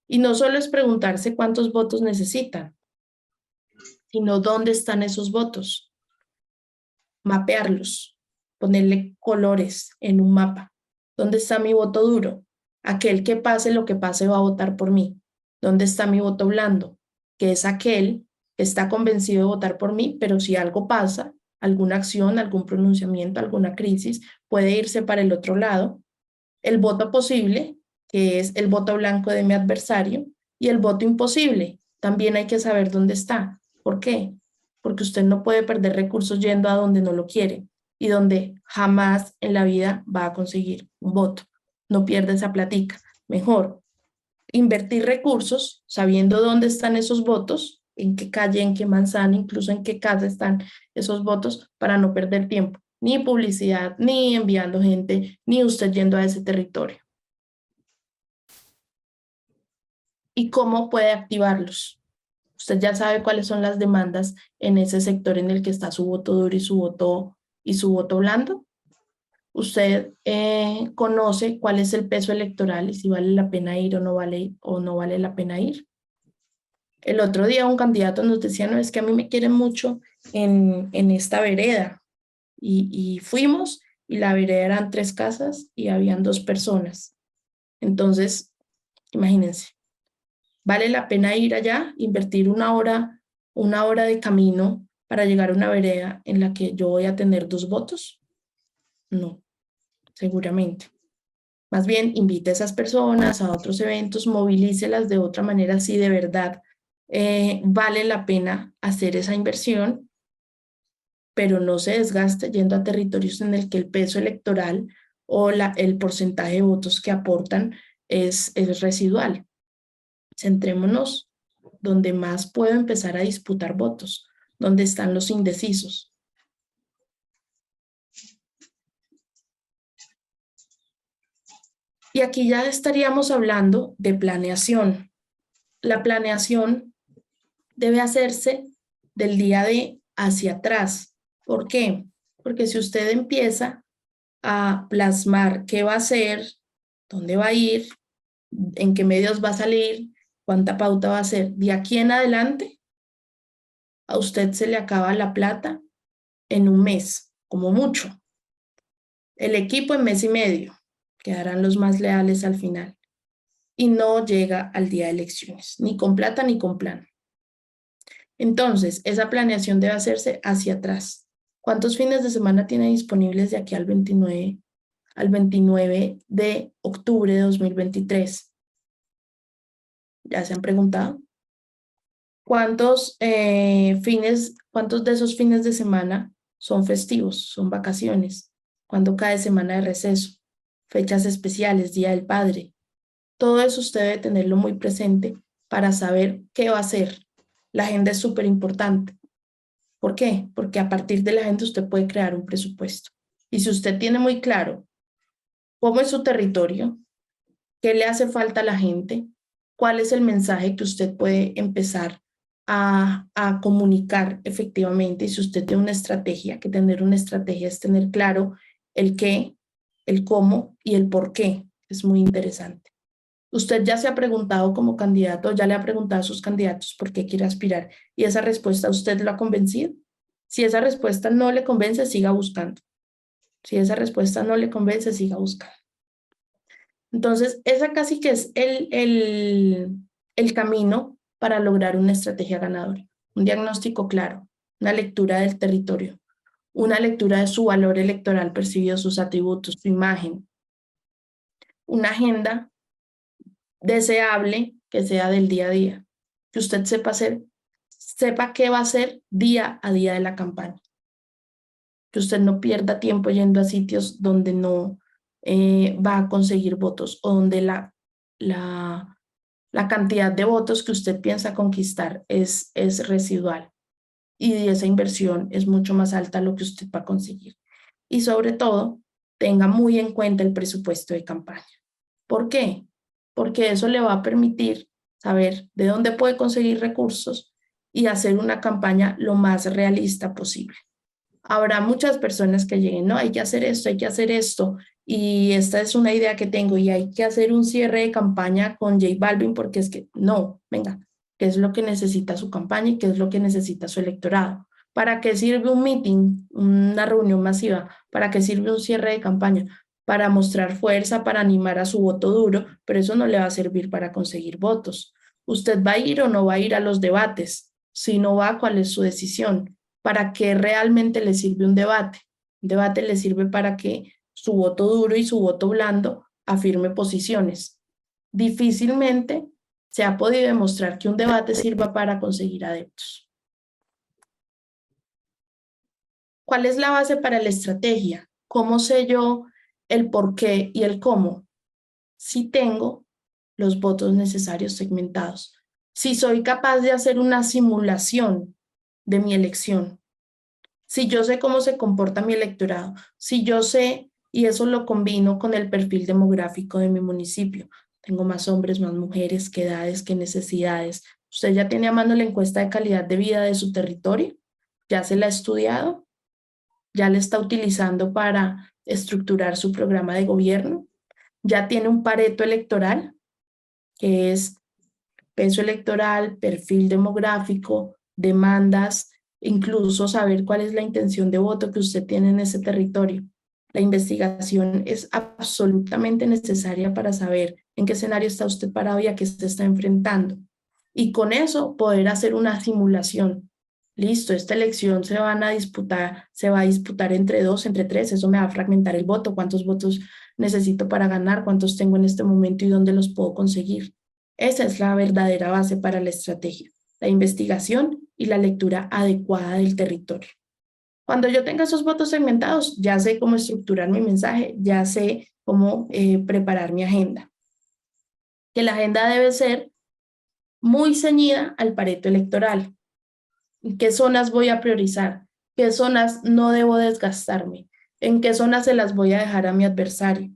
Y no solo es preguntarse cuántos votos necesitan, sino dónde están esos votos. Mapearlos, ponerle colores en un mapa. ¿Dónde está mi voto duro? Aquel que pase lo que pase va a votar por mí. ¿Dónde está mi voto blando? Que es aquel que está convencido de votar por mí, pero si algo pasa, alguna acción, algún pronunciamiento, alguna crisis, puede irse para el otro lado. El voto posible, que es el voto blanco de mi adversario, y el voto imposible. También hay que saber dónde está. ¿Por qué? Porque usted no puede perder recursos yendo a donde no lo quiere y donde jamás en la vida va a conseguir un voto. No pierda esa platica. Mejor invertir recursos sabiendo dónde están esos votos, en qué calle, en qué manzana, incluso en qué casa están esos votos para no perder tiempo. Ni publicidad, ni enviando gente, ni usted yendo a ese territorio. ¿Y cómo puede activarlos? Usted ya sabe cuáles son las demandas en ese sector en el que está su voto duro y su voto blando. Usted conoce cuál es el peso electoral y si vale la pena ir o no vale la pena ir. El otro día un candidato nos decía, no, es que a mí me quieren mucho en esta vereda. Y fuimos y la vereda eran 3 casas y habían 2 personas. Entonces, imagínense, ¿vale la pena ir allá, invertir una hora de camino para llegar a una vereda en la que yo voy a tener 2 votos? No, seguramente. Más bien, invite a esas personas a otros eventos, movilícelas de otra manera si de verdad vale la pena hacer esa inversión, pero no se desgaste yendo a territorios en el que el peso electoral o el porcentaje de votos que aportan es residual. Centrémonos donde más puedo empezar a disputar votos, donde están los indecisos. Y aquí ya estaríamos hablando de planeación. La planeación debe hacerse del día de hacia atrás. ¿Por qué? Porque si usted empieza a plasmar qué va a hacer, dónde va a ir, en qué medios va a salir, cuánta pauta va a hacer, de aquí en adelante, a usted se le acaba la plata en un mes, como mucho. El equipo en mes y medio, quedarán los más leales al final. Y no llega al día de elecciones, ni con plata ni con plan. Entonces, esa planeación debe hacerse hacia atrás. ¿Cuántos fines de semana tiene disponibles de aquí al 29 de octubre de 2023? ¿Ya se han preguntado? ¿Cuántos de esos fines de semana son festivos, son vacaciones? ¿Cuándo cae semana de receso? Fechas especiales, Día del Padre. Todo eso usted debe tenerlo muy presente para saber qué va a hacer. La agenda es súper importante. ¿Por qué? Porque a partir de la agenda usted puede crear un presupuesto. Y si usted tiene muy claro cómo es su territorio, qué le hace falta a la gente, cuál es el mensaje que usted puede empezar a comunicar efectivamente, y si usted tiene una estrategia, que tener una estrategia es tener claro el qué, el cómo y el por qué. Es muy interesante. Usted ya se ha preguntado como candidato, ya le ha preguntado a sus candidatos por qué quiere aspirar y esa respuesta usted lo ha convencido. Si esa respuesta no le convence, siga buscando. Si esa respuesta no le convence, siga buscando. Entonces, esa casi que es el camino para lograr una estrategia ganadora. Un diagnóstico claro, una lectura del territorio, una lectura de su valor electoral percibido, sus atributos, su imagen, una agenda deseable que sea del día a día, que usted sepa qué va a hacer día a día de la campaña, que usted no pierda tiempo yendo a sitios donde no va a conseguir votos o donde la cantidad de votos que usted piensa conquistar es residual y esa inversión es mucho más alta lo que usted va a conseguir. Y sobre todo, tenga muy en cuenta el presupuesto de campaña. ¿Por qué? Porque eso le va a permitir saber de dónde puede conseguir recursos y hacer una campaña lo más realista posible. Habrá muchas personas que lleguen, no, hay que hacer esto, y esta es una idea que tengo, y hay que hacer un cierre de campaña con J Balvin, porque es que, no, venga, ¿qué es lo que necesita su campaña y qué es lo que necesita su electorado? ¿Para qué sirve un meeting, una reunión masiva? ¿Para qué sirve un cierre de campaña? Para mostrar fuerza, para animar a su voto duro, pero eso no le va a servir para conseguir votos. ¿Usted va a ir o no va a ir a los debates? Si no va, ¿cuál es su decisión? ¿Para qué realmente le sirve un debate? Un debate le sirve para que su voto duro y su voto blando afirme posiciones. Difícilmente se ha podido demostrar que un debate sirva para conseguir adeptos. ¿Cuál es la base para la estrategia? ¿Cómo sé yo el por qué y el cómo? Si tengo los votos necesarios segmentados. Si soy capaz de hacer una simulación de mi elección. Si yo sé cómo se comporta mi electorado. Si yo sé, y eso lo combino con el perfil demográfico de mi municipio. Tengo más hombres, más mujeres, qué edades, qué necesidades. ¿Usted ya tiene a mano la encuesta de calidad de vida de su territorio? ¿Ya se la ha estudiado? ¿Ya la está utilizando para estructurar su programa de gobierno? ¿Ya tiene un Pareto electoral? Que es peso electoral, perfil demográfico, demandas, incluso saber cuál es la intención de voto que usted tiene en ese territorio. La investigación es absolutamente necesaria para saber en qué escenario está usted parado y a qué se está enfrentando. Y con eso poder hacer una simulación. Listo, esta elección se va a disputar entre 2, entre 3, eso me va a fragmentar el voto, cuántos votos necesito para ganar, cuántos tengo en este momento y dónde los puedo conseguir. Esa es la verdadera base para la estrategia, la investigación y la lectura adecuada del territorio. Cuando yo tenga esos votos segmentados, ya sé cómo estructurar mi mensaje, ya sé cómo preparar mi agenda. Que la agenda debe ser muy ceñida al Pareto electoral. ¿Qué zonas voy a priorizar? ¿Qué zonas no debo desgastarme? ¿En qué zonas se las voy a dejar a mi adversario?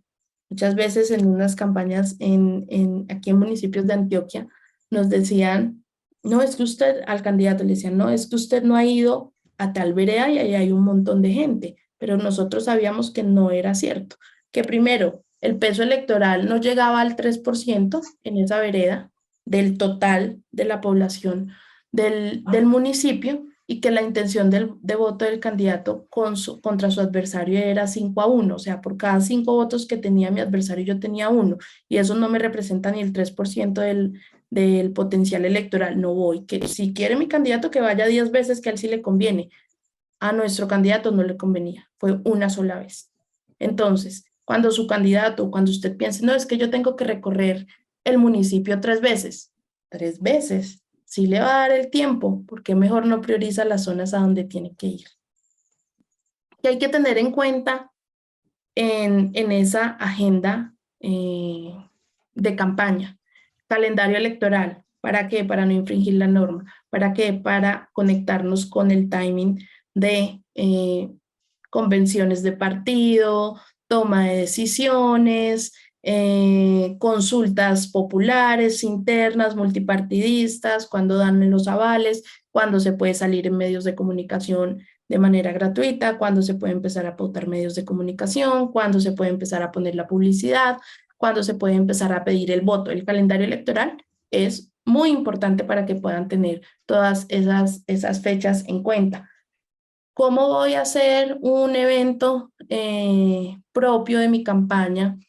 Muchas veces en unas campañas aquí en municipios de Antioquia nos decían, no, es que usted, al candidato le decían, no, es que usted no ha ido a tal vereda y ahí hay un montón de gente, pero nosotros sabíamos que no era cierto, que primero el peso electoral no llegaba al 3% en esa vereda del total de la población del municipio y que la intención de voto del candidato contra su adversario era 5-1, o sea, por cada 5 votos que tenía mi adversario yo tenía 1, y eso no me representa ni el 3% del potencial electoral. No voy, que si quiere mi candidato que vaya 10 veces, que a él sí le conviene. A nuestro candidato no le convenía, fue una sola vez. Entonces, cuando su candidato, cuando usted piense, no, es que yo tengo que recorrer el municipio 3 veces, sí le va a dar el tiempo, porque mejor no prioriza las zonas a donde tiene que ir. Y hay que tener en cuenta en esa agenda de campaña, calendario electoral. ¿Para qué? Para no infringir la norma. ¿Para qué? Para conectarnos con el timing de convenciones de partido, toma de decisiones, consultas populares, internas, multipartidistas, cuando dan los avales, cuando se puede salir en medios de comunicación de manera gratuita, cuando se puede empezar a pautar medios de comunicación, cuando se puede empezar a poner la publicidad, cuando se puede empezar a pedir el voto. El calendario electoral es muy importante para que puedan tener todas esas fechas en cuenta. ¿Cómo voy a hacer un evento propio de mi campaña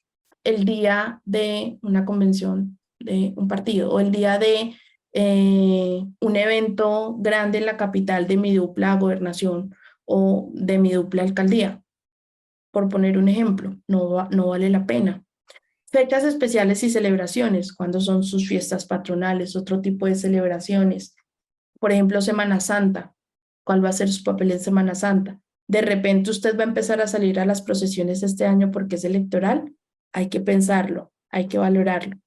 el día de una convención de un partido o el día de un evento grande en la capital de mi dupla gobernación o de mi dupla alcaldía? Por poner un ejemplo, no vale la pena. Fechas especiales y celebraciones, cuando son sus fiestas patronales, otro tipo de celebraciones. Por ejemplo, Semana Santa. ¿Cuál va a ser su papel en Semana Santa? De repente usted va a empezar a salir a las procesiones este año porque es electoral. Hay que pensarlo, hay que valorarlo.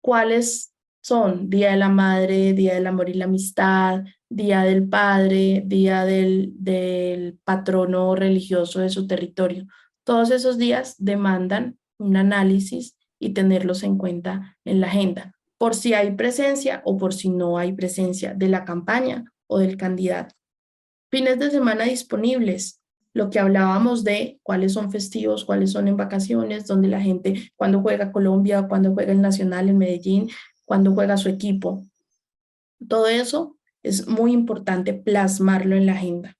¿Cuáles son? Día de la Madre, Día del Amor y la Amistad, Día del Padre, Día del patrono religioso de su territorio. Todos esos días demandan un análisis y tenerlos en cuenta en la agenda, por si hay presencia o por si no hay presencia de la campaña o del candidato. Fines de semana disponibles, lo que hablábamos de cuáles son festivos, cuáles son en vacaciones, donde la gente, cuando juega Colombia, cuando juega el Nacional en Medellín, cuando juega su equipo. Todo eso es muy importante plasmarlo en la agenda.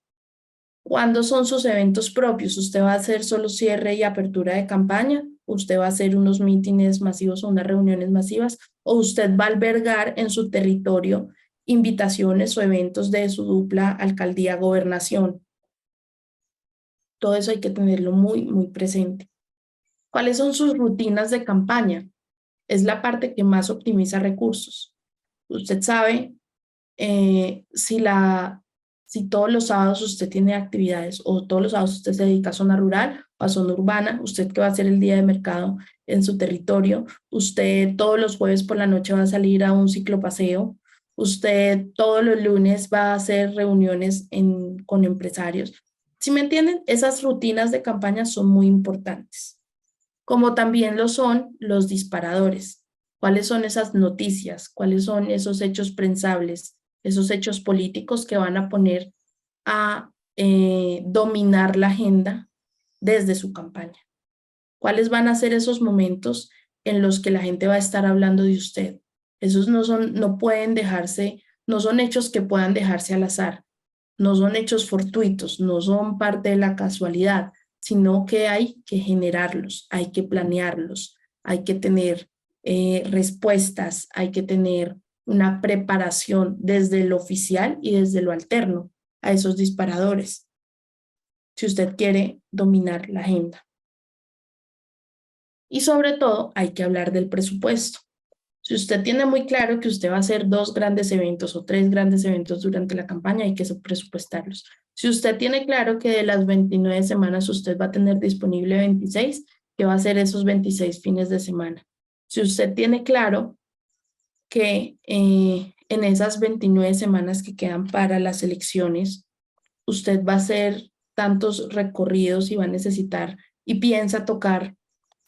¿Cuándo son sus eventos propios? ¿Usted va a hacer solo cierre y apertura de campaña? ¿Usted va a hacer unos mítines masivos o unas reuniones masivas? ¿O usted va a albergar en su territorio invitaciones o eventos de su dupla alcaldía-gobernación? Todo eso hay que tenerlo muy, muy presente. ¿Cuáles son sus rutinas de campaña? Es la parte que más optimiza recursos. Usted sabe si todos los sábados usted tiene actividades o todos los sábados usted se dedica a zona rural o a zona urbana, usted que va a hacer el día de mercado en su territorio, usted todos los jueves por la noche va a salir a un ciclopaseo, usted todos los lunes va a hacer reuniones con empresarios. ¿Sí me entienden? Esas rutinas de campaña son muy importantes, como también lo son los disparadores. ¿Cuáles son esas noticias? ¿Cuáles son esos hechos prensables? Esos hechos políticos que van a poner a dominar la agenda desde su campaña. ¿Cuáles van a ser esos momentos en los que la gente va a estar hablando de usted? Esos no pueden dejarse, no son hechos que puedan dejarse al azar, no son hechos fortuitos, no son parte de la casualidad, sino que hay que generarlos, hay que planearlos, hay que tener respuestas, hay que tener una preparación desde lo oficial y desde lo alterno a esos disparadores, si usted quiere dominar la agenda. Y sobre todo, hay que hablar del presupuesto. Si usted tiene muy claro que usted va a hacer 2 grandes eventos o 3 grandes eventos durante la campaña, hay que presupuestarlos. Si usted tiene claro que de las 29 semanas usted va a tener disponible 26, ¿qué va a hacer esos 26 fines de semana? Si usted tiene claro que en esas 29 semanas que quedan para las elecciones, usted va a hacer tantos recorridos y va a necesitar y piensa tocar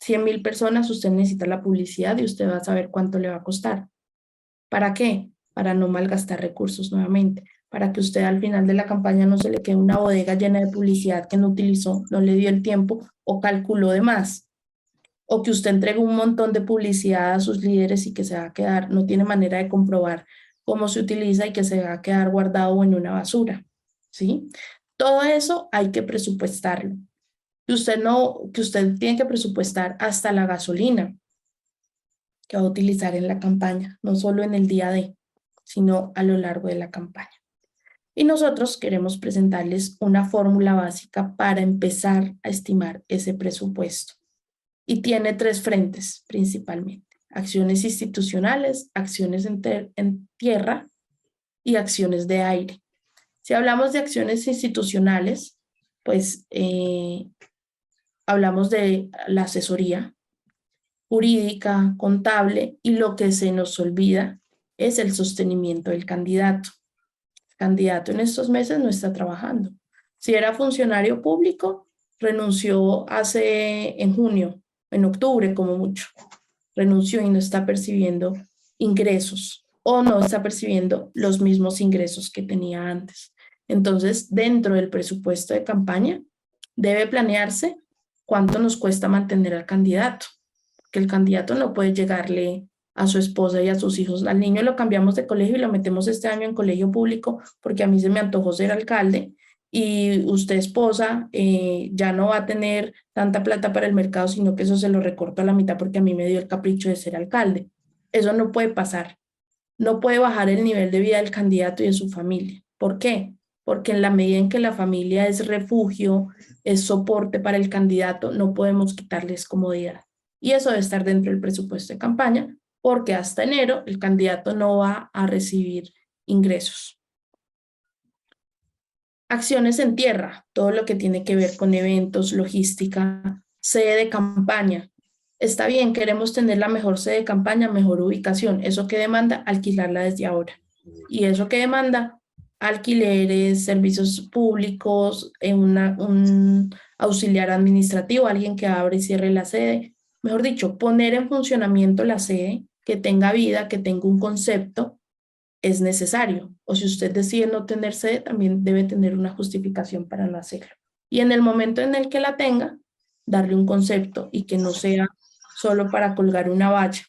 100,000 personas, usted necesita la publicidad y usted va a saber cuánto le va a costar. ¿Para qué? Para no malgastar recursos nuevamente, para que usted al final de la campaña no se le quede una bodega llena de publicidad que no utilizó, no le dio el tiempo o calculó de más. O que usted entregue un montón de publicidad a sus líderes y que se va a quedar, no tiene manera de comprobar cómo se utiliza y que se va a quedar guardado en una basura, ¿sí? Todo eso hay que presupuestarlo. Que usted tiene que presupuestar hasta la gasolina que va a utilizar en la campaña, no solo en el día de, sino a lo largo de la campaña. Y nosotros queremos presentarles una fórmula básica para empezar a estimar ese presupuesto. Y tiene 3 frentes principalmente: acciones institucionales, acciones en tierra y acciones de aire. Si hablamos de acciones institucionales, pues hablamos de la asesoría jurídica, contable, y lo que se nos olvida es el sostenimiento del candidato. El candidato en estos meses no está trabajando. Si era funcionario público, renunció en junio, en octubre como mucho, renunció y no está percibiendo ingresos o no está percibiendo los mismos ingresos que tenía antes. Entonces, dentro del presupuesto de campaña, debe planearse cuánto nos cuesta mantener al candidato, que el candidato no puede llegarle a su esposa y a sus hijos: al niño lo cambiamos de colegio y lo metemos este año en colegio público porque a mí se me antojó ser alcalde, y usted, esposa, ya no va a tener tanta plata para el mercado, sino que eso se lo recorto a la mitad porque a mí me dio el capricho de ser alcalde. Eso no puede pasar. No puede bajar el nivel de vida del candidato y de su familia. ¿Por qué? Porque en la medida en que la familia es refugio, es soporte para el candidato, no podemos quitarles comodidad. Y eso debe estar dentro del presupuesto de campaña, porque hasta enero el candidato no va a recibir ingresos. Acciones en tierra, todo lo que tiene que ver con eventos, logística, sede de campaña. Está bien, queremos tener la mejor sede de campaña, mejor ubicación. ¿Eso qué demanda? Alquilarla desde ahora. ¿Y eso qué demanda? Alquileres, servicios públicos, un auxiliar administrativo, alguien que abre y cierre la sede. Mejor dicho, poner en funcionamiento la sede, que tenga vida, que tenga un concepto, es necesario. O si usted decide no tener sede, también debe tener una justificación para no hacerlo. Y en el momento en el que la tenga, darle un concepto y que no sea solo para colgar una valla,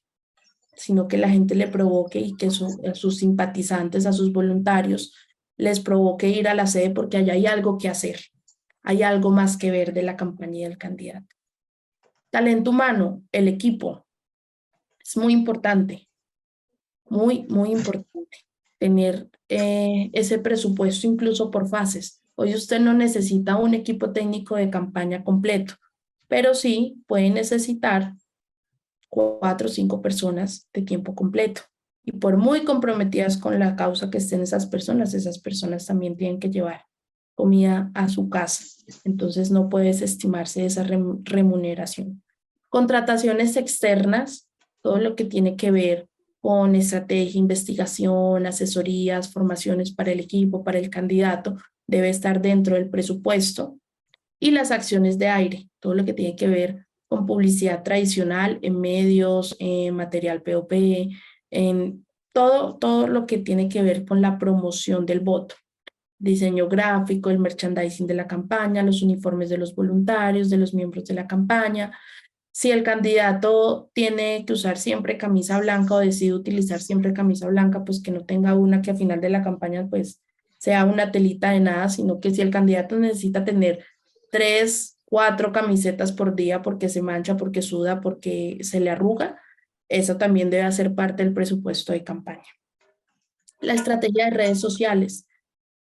sino que la gente le provoque y que a sus simpatizantes, a sus voluntarios, les provoque ir a la sede porque allá hay algo que hacer. Hay algo más que ver de la campaña del candidato. Talento humano, el equipo. Es muy importante. Muy, muy importante tener ese presupuesto incluso por fases. Hoy usted no necesita un equipo técnico de campaña completo, pero sí puede necesitar 4 o 5 personas de tiempo completo. Y por muy comprometidas con la causa que estén esas personas también tienen que llevar comida a su casa. Entonces no puede desestimarse esa remuneración. Contrataciones externas, todo lo que tiene que ver con estrategia, investigación, asesorías, formaciones para el equipo, para el candidato, debe estar dentro del presupuesto. Y las acciones de aire, todo lo que tiene que ver con publicidad tradicional en medios, en material POP, en todo lo que tiene que ver con la promoción del voto. Diseño gráfico, el merchandising de la campaña, los uniformes de los voluntarios, de los miembros de la campaña. Si el candidato tiene que usar siempre camisa blanca o decide utilizar siempre camisa blanca, pues que no tenga una que a final de la campaña pues sea una telita de nada, sino que si el candidato necesita tener 3, 4 camisetas por día porque se mancha, porque suda, porque se le arruga, eso también debe hacer parte del presupuesto de campaña. La estrategia de redes sociales.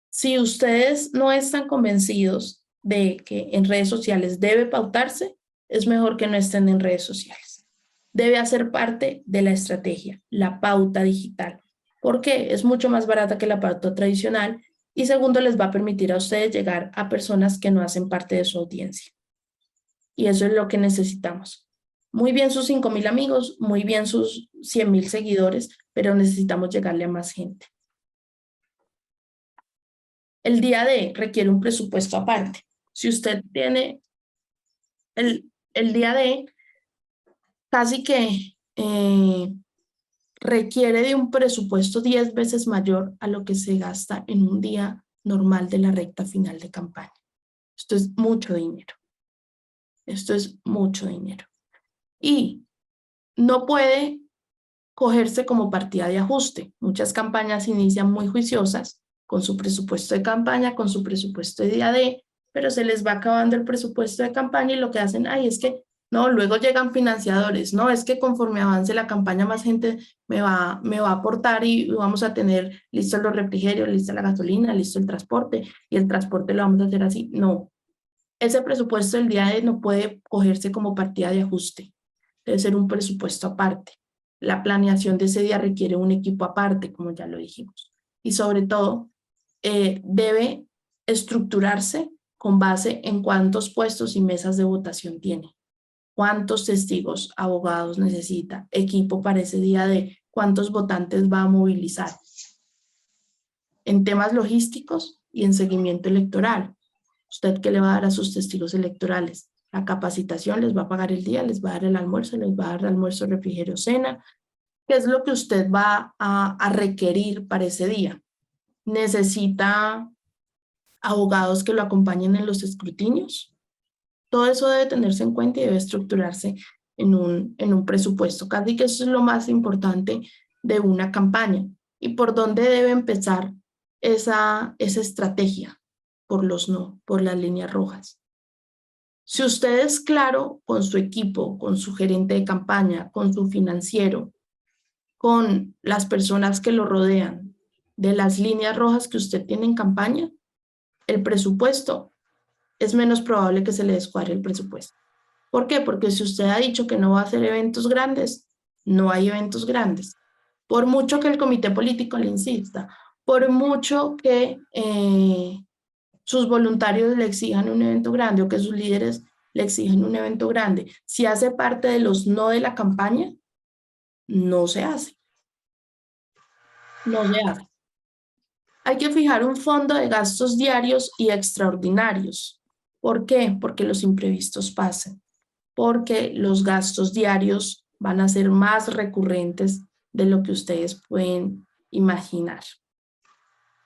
Si ustedes no están convencidos de que en redes sociales debe pautarse, es mejor que no estén en redes sociales. Debe hacer parte de la estrategia, la pauta digital, porque es mucho más barata que la pauta tradicional y segundo, les va a permitir a ustedes llegar a personas que no hacen parte de su audiencia. Y eso es lo que necesitamos. Muy bien sus 5,000 amigos, muy bien sus 100,000 seguidores, pero necesitamos llegarle a más gente. El día D requiere un presupuesto aparte. Si usted tiene el día D, casi que requiere de un presupuesto 10 veces mayor a lo que se gasta en un día normal de la recta final de campaña. Esto es mucho dinero. Esto es mucho dinero. Y no puede cogerse como partida de ajuste. Muchas campañas inician muy juiciosas con su presupuesto de campaña, con su presupuesto de día D, pero se les va acabando el presupuesto de campaña y lo que hacen, es que no, luego llegan financiadores, no, es que conforme avance la campaña más gente me va a aportar y vamos a tener listos los refrigerios, lista la gasolina, listo el transporte y el transporte lo vamos a hacer así. No, ese presupuesto del día D no puede cogerse como partida de ajuste, debe ser un presupuesto aparte. La planeación de ese día requiere un equipo aparte, como ya lo dijimos. Y sobre todo, debe estructurarse con base en cuántos puestos y mesas de votación tiene. Cuántos testigos, abogados necesita, equipo para ese día de cuántos votantes va a movilizar. En temas logísticos y en seguimiento electoral, ¿usted qué le va a dar a sus testigos electorales? La capacitación, les va a pagar el día, les va a dar el almuerzo, les va a dar almuerzo, refrigerio, cena. ¿Qué es lo que usted va a requerir para ese día? ¿Necesita abogados que lo acompañen en los escrutinios? Todo eso debe tenerse en cuenta y debe estructurarse en un presupuesto. Casi que eso es lo más importante de una campaña. ¿Y por dónde debe empezar esa estrategia? Por los no, por las líneas rojas. Si usted es claro con su equipo, con su gerente de campaña, con su financiero, con las personas que lo rodean, de las líneas rojas que usted tiene en campaña, el presupuesto es menos probable que se le descuadre el presupuesto. ¿Por qué? Porque si usted ha dicho que no va a hacer eventos grandes, no hay eventos grandes. Por mucho que el comité político le insista, por mucho que sus voluntarios le exijan un evento grande o que sus líderes le exijan un evento grande, si hace parte de los no de la campaña, no se hace. No se hace. Hay que fijar un fondo de gastos diarios y extraordinarios. ¿Por qué? Porque los imprevistos pasan. Porque los gastos diarios van a ser más recurrentes de lo que ustedes pueden imaginar.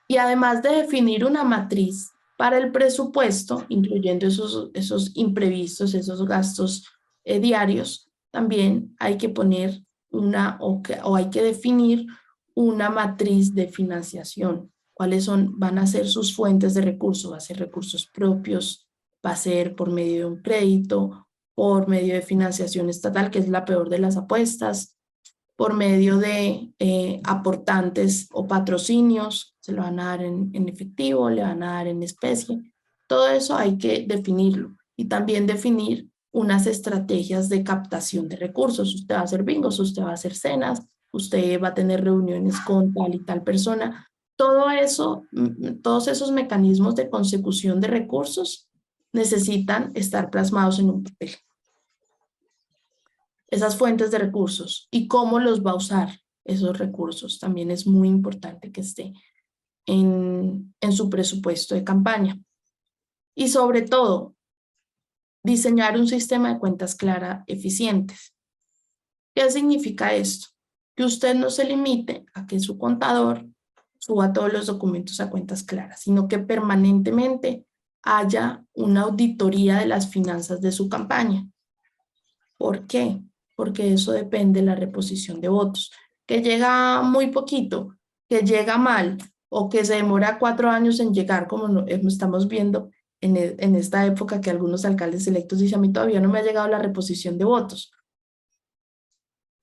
Y además de definir una matriz para el presupuesto, incluyendo esos imprevistos, esos gastos diarios, también hay que poner o hay que definir una matriz de financiación. ¿Cuáles van a ser sus fuentes de recursos? ¿Va a ser recursos propios? ¿Va a ser por medio de un crédito? ¿Por medio de financiación estatal, que es la peor de las apuestas? ¿Por medio de aportantes o patrocinios? ¿Se lo van a dar en efectivo? ¿Le van a dar en especie? Todo eso hay que definirlo. Y también definir unas estrategias de captación de recursos. Usted va a hacer bingos, usted va a hacer cenas, usted va a tener reuniones con tal y tal persona. Todo eso, todos esos mecanismos de consecución de recursos necesitan estar plasmados en un papel. Esas fuentes de recursos y cómo los va a usar esos recursos también es muy importante que esté en su presupuesto de campaña. Y sobre todo, diseñar un sistema de cuentas claras eficientes. ¿Qué significa esto? Que usted no se limite a que su contador suba todos los documentos a cuentas claras, sino que permanentemente haya una auditoría de las finanzas de su campaña. ¿Por qué? Porque eso depende de la reposición de votos. Que llega muy poquito, que llega mal o que se demora 4 años en llegar, como estamos viendo en esta época que algunos alcaldes electos dicen: a mí todavía no me ha llegado la reposición de votos.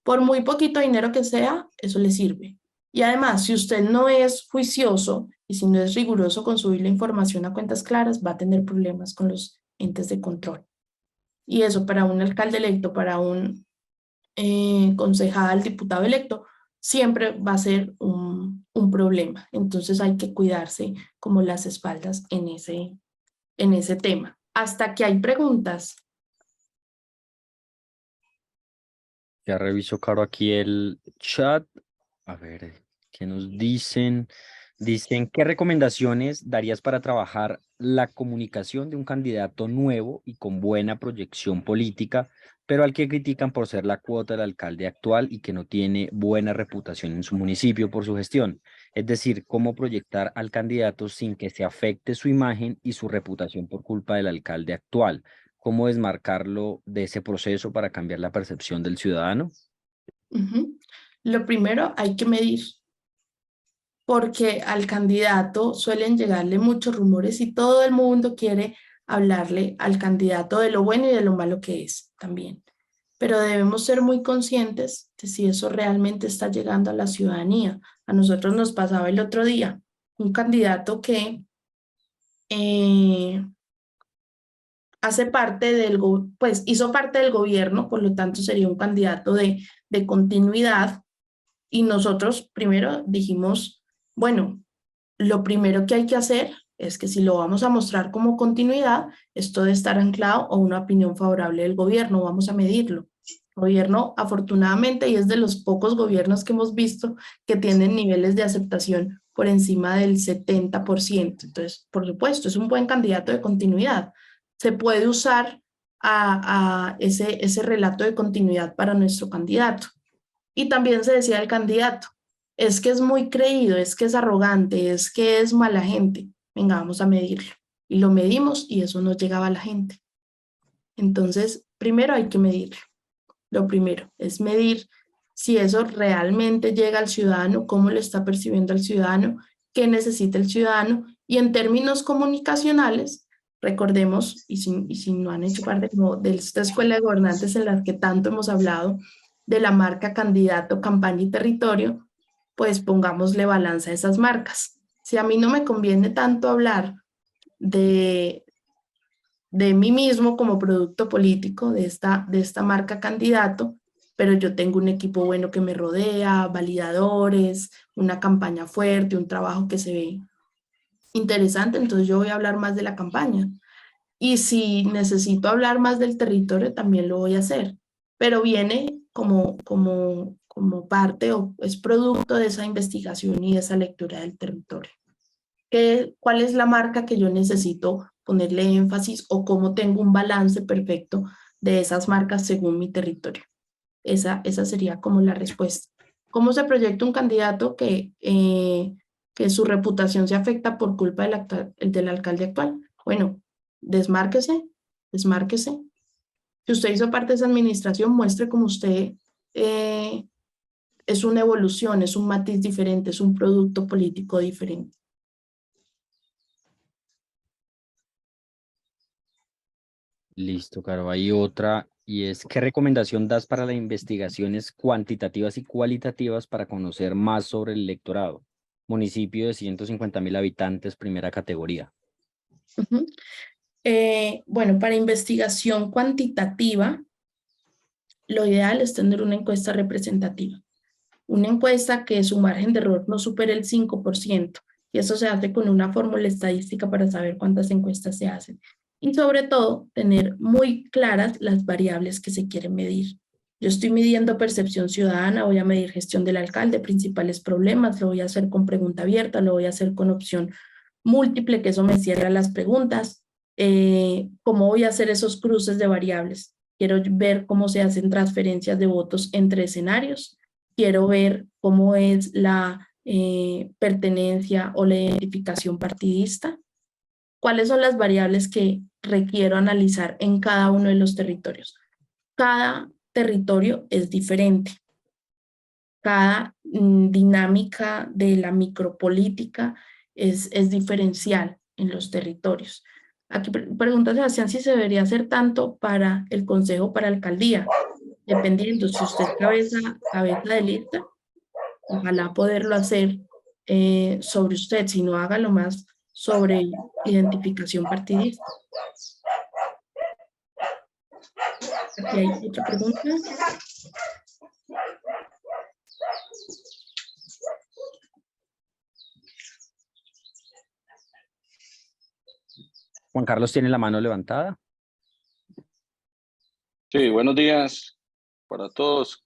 Por muy poquito dinero que sea, eso le sirve. Y además, si usted no es juicioso y si no es riguroso con subir la información a cuentas claras, va a tener problemas con los entes de control. Y eso para un alcalde electo, para un concejal, diputado electo, siempre va a ser un problema. Entonces hay que cuidarse como las espaldas en ese tema. Hasta que hay preguntas. Ya reviso, Caro, aquí el chat. A ver, ¿qué nos dicen? Dicen, ¿qué recomendaciones darías para trabajar la comunicación de un candidato nuevo y con buena proyección política, pero al que critican por ser la cuota del alcalde actual y que no tiene buena reputación en su municipio por su gestión? Es decir, ¿cómo proyectar al candidato sin que se afecte su imagen y su reputación por culpa del alcalde actual? ¿Cómo desmarcarlo de ese proceso para cambiar la percepción del ciudadano? Lo primero, hay que medir, porque al candidato suelen llegarle muchos rumores y todo el mundo quiere hablarle al candidato de lo bueno y de lo malo que es también. Pero debemos ser muy conscientes de si eso realmente está llegando a la ciudadanía. A nosotros nos pasaba el otro día un candidato que hizo parte del gobierno, por lo tanto sería un candidato de continuidad, y nosotros primero dijimos, bueno, lo primero que hay que hacer es que si lo vamos a mostrar como continuidad, esto debe estar anclado a una opinión favorable del gobierno, vamos a medirlo. El gobierno, afortunadamente, y es de los pocos gobiernos que hemos visto que tienen niveles de aceptación por encima del 70%. Entonces, por supuesto, es un buen candidato de continuidad. Se puede usar a ese relato de continuidad para nuestro candidato. Y también se decía del candidato, es que es muy creído, es que es arrogante, es que es mala gente. Venga, vamos a medirlo. Y lo medimos y eso no llegaba a la gente. Entonces, primero hay que medirlo. Lo primero es medir si eso realmente llega al ciudadano, cómo lo está percibiendo el ciudadano, qué necesita el ciudadano. Y en términos comunicacionales, recordemos, y si no han hecho parte como de esta escuela de gobernantes en la que tanto hemos hablado, de la marca candidato, campaña y territorio, pues pongámosle balanza a esas marcas. Si a mí no me conviene tanto hablar de de mí mismo como producto político de esta marca candidato, pero yo tengo un equipo bueno que me rodea, validadores, una campaña fuerte, un trabajo que se ve interesante, entonces yo voy a hablar más de la campaña. Y si necesito hablar más del territorio, también lo voy a hacer, pero viene como parte o es producto de esa investigación y de esa lectura del territorio. ¿Cuál es la marca que yo necesito ponerle énfasis o cómo tengo un balance perfecto de esas marcas según mi territorio? Esa sería como la respuesta. ¿Cómo se proyecta un candidato que su reputación se afecta por culpa del alcalde actual? Bueno, desmárquese. Si usted hizo parte de esa administración, muestre como usted es una evolución, es un matiz diferente, es un producto político diferente. Listo, Caro. Hay otra, y es, ¿qué recomendación das para las investigaciones cuantitativas y cualitativas para conocer más sobre el electorado? Municipio de 150.000 habitantes, primera categoría. Uh-huh. Bueno, para investigación cuantitativa, lo ideal es tener una encuesta representativa. Una encuesta que su margen de error no supere el 5%. Y eso se hace con una fórmula estadística para saber cuántas encuestas se hacen. Y sobre todo, tener muy claras las variables que se quieren medir. Yo estoy midiendo percepción ciudadana, voy a medir gestión del alcalde, principales problemas, lo voy a hacer con pregunta abierta, lo voy a hacer con opción múltiple, que eso me cierra las preguntas. ¿Cómo voy a hacer esos cruces de variables? Quiero ver cómo se hacen transferencias de votos entre escenarios. Quiero ver cómo es la pertenencia o la identificación partidista. ¿Cuáles son las variables que requiero analizar en cada uno de los territorios? Cada territorio es diferente. Cada dinámica de la micropolítica es diferencial en los territorios. Aquí pregunta Sebastián si se debería hacer tanto para el consejo, para alcaldía. Dependiendo, si usted cabeza de lista, ojalá poderlo hacer sobre usted, si no hágalo más sobre identificación partidista. Aquí hay otra pregunta. Juan Carlos tiene la mano levantada. Sí, buenos días para todos.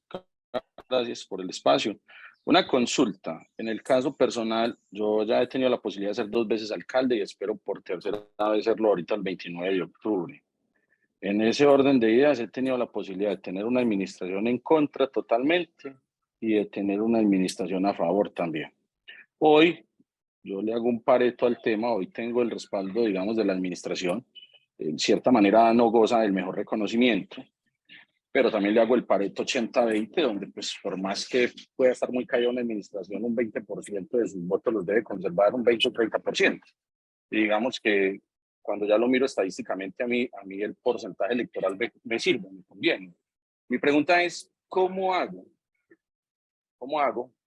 Gracias por el espacio. Una consulta. En el caso personal, yo ya he tenido la posibilidad de ser 2 veces alcalde y espero por tercera vez serlo ahorita el 29 de octubre. En ese orden de ideas he tenido la posibilidad de tener una administración en contra totalmente y de tener una administración a favor también. Hoy yo le hago un pareto al tema, hoy tengo el respaldo, digamos, de la administración. En cierta manera no goza del mejor reconocimiento, pero también le hago el pareto 80-20, donde pues por más que pueda estar muy caído en la administración, un 20% de sus votos los debe conservar, un 20 o 30%. Y digamos que cuando ya lo miro estadísticamente, a mí el porcentaje electoral me sirve, me conviene. Mi pregunta es, ¿cómo hago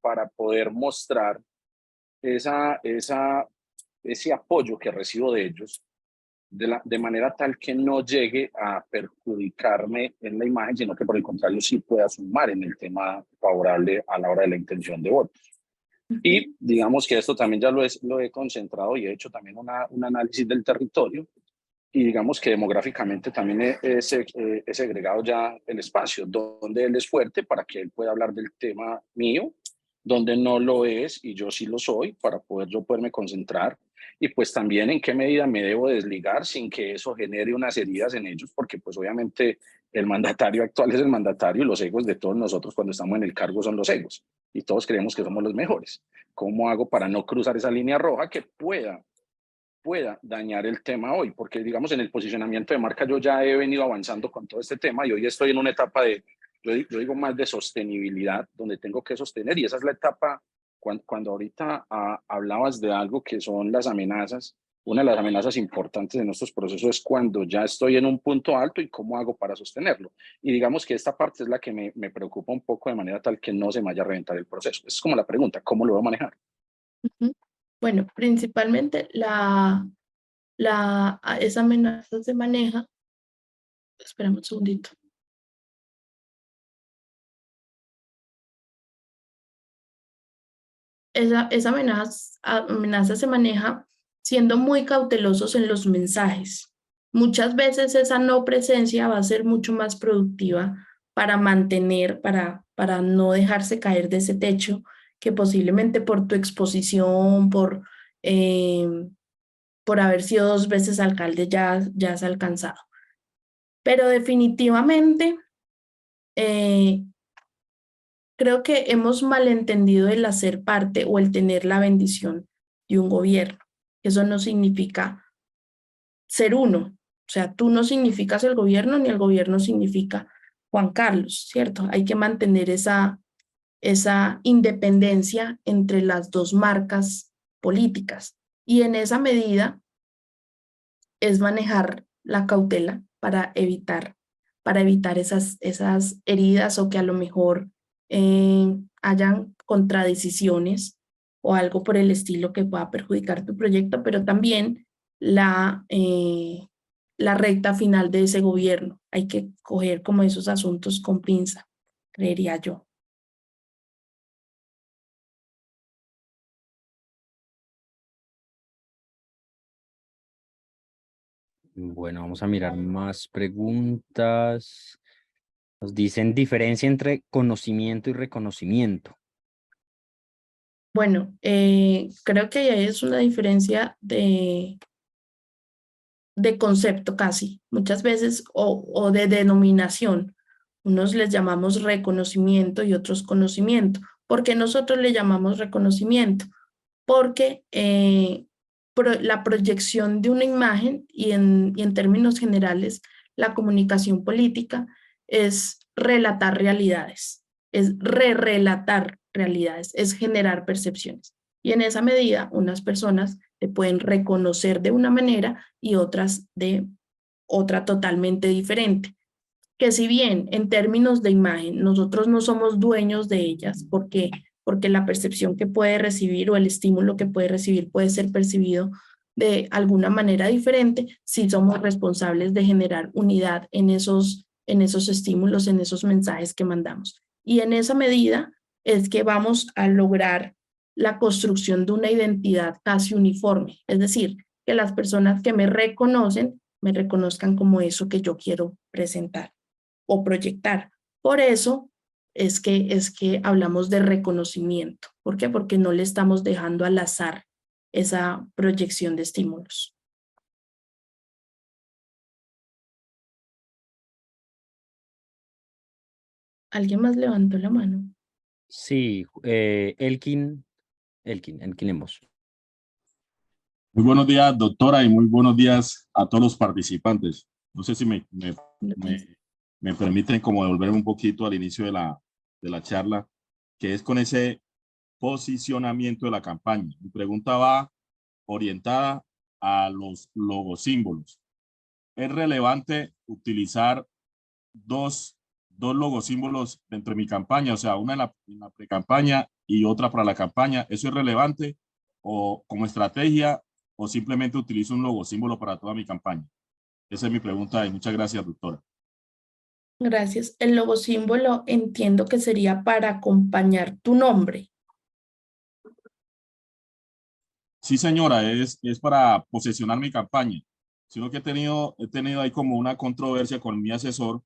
para poder mostrar ese apoyo que recibo de ellos de manera tal que no llegue a perjudicarme en la imagen, sino que por el contrario sí pueda sumar en el tema favorable a la hora de la intención de votos? Y digamos que esto también ya lo he concentrado y he hecho también un análisis del territorio, y digamos que demográficamente también he segregado ya el espacio, donde él es fuerte para que él pueda hablar del tema mío, donde no lo es y yo sí lo soy, para poderme concentrar, y pues también en qué medida me debo desligar sin que eso genere unas heridas en ellos, porque pues obviamente el mandatario actual es el mandatario y los egos de todos nosotros cuando estamos en el cargo son los egos y todos creemos que somos los mejores. ¿Cómo hago para no cruzar esa línea roja que pueda dañar el tema hoy? Porque digamos en el posicionamiento de marca yo ya he venido avanzando con todo este tema y hoy estoy en una etapa de, yo digo más de sostenibilidad, donde tengo que sostener, y esa es la etapa cuando ahorita hablabas de algo que son las amenazas. Una de las amenazas importantes en nuestros procesos es cuando ya estoy en un punto alto y cómo hago para sostenerlo. Y digamos que esta parte es la que me preocupa un poco, de manera tal que no se me vaya a reventar el proceso. Esa es como la pregunta, ¿cómo lo voy a manejar? Bueno, principalmente la esa amenaza se maneja, esperemos un segundito. Esa amenaza se maneja siendo muy cautelosos en los mensajes. Muchas veces esa no presencia va a ser mucho más productiva para mantener, para no dejarse caer de ese techo, que posiblemente por tu exposición, por haber sido 2 veces alcalde ya has alcanzado. Pero definitivamente creo que hemos malentendido el hacer parte o el tener la bendición de un gobierno. Eso no significa ser uno. O sea, tú no significas el gobierno ni el gobierno significa Juan Carlos, ¿cierto? Hay que mantener esa independencia entre las dos marcas políticas. Y en esa medida es manejar la cautela para evitar esas heridas o que a lo mejor hayan contradecisiones o algo por el estilo que pueda perjudicar tu proyecto, pero también la recta final de ese gobierno. Hay que coger como esos asuntos con pinza, creería yo. Bueno, vamos a mirar más preguntas. Nos dicen diferencia entre conocimiento y reconocimiento. Bueno, creo que ahí es una diferencia de concepto casi, muchas veces, o de denominación. Unos les llamamos reconocimiento y otros conocimiento. ¿Por qué nosotros le llamamos reconocimiento? Porque la proyección de una imagen y en términos generales, la comunicación política es relatar realidades, es relatar realidades, es generar percepciones. Y en esa medida, unas personas te pueden reconocer de una manera y otras de otra totalmente diferente. Que si bien en términos de imagen nosotros no somos dueños de ellas, porque la percepción que puede recibir o el estímulo que puede recibir puede ser percibido de alguna manera diferente, sí somos responsables de generar unidad en esos estímulos, en esos mensajes que mandamos. Y en esa medida es que vamos a lograr la construcción de una identidad casi uniforme, es decir, que las personas que me reconozcan como eso que yo quiero presentar o proyectar. Por eso es que hablamos de reconocimiento. ¿Por qué? Porque no le estamos dejando al azar esa proyección de estímulos. ¿Alguien más levantó la mano? Sí, Elkin Lemos. Muy buenos días, doctora, y muy buenos días a todos los participantes. No sé si me permiten como devolverme un poquito al inicio de la charla, que es con ese posicionamiento de la campaña. Mi pregunta va orientada a los logosímbolos. ¿Es relevante utilizar dos logosímbolos dentro de mi campaña? O sea, una en la pre-campaña y otra para la campaña. ¿Eso es relevante o como estrategia o simplemente utilizo un logosímbolo para toda mi campaña? Esa es mi pregunta y muchas gracias, doctora. Gracias. El logosímbolo entiendo que sería para acompañar tu nombre. Sí, señora, es para posesionar mi campaña. Sino que he tenido ahí como una controversia con mi asesor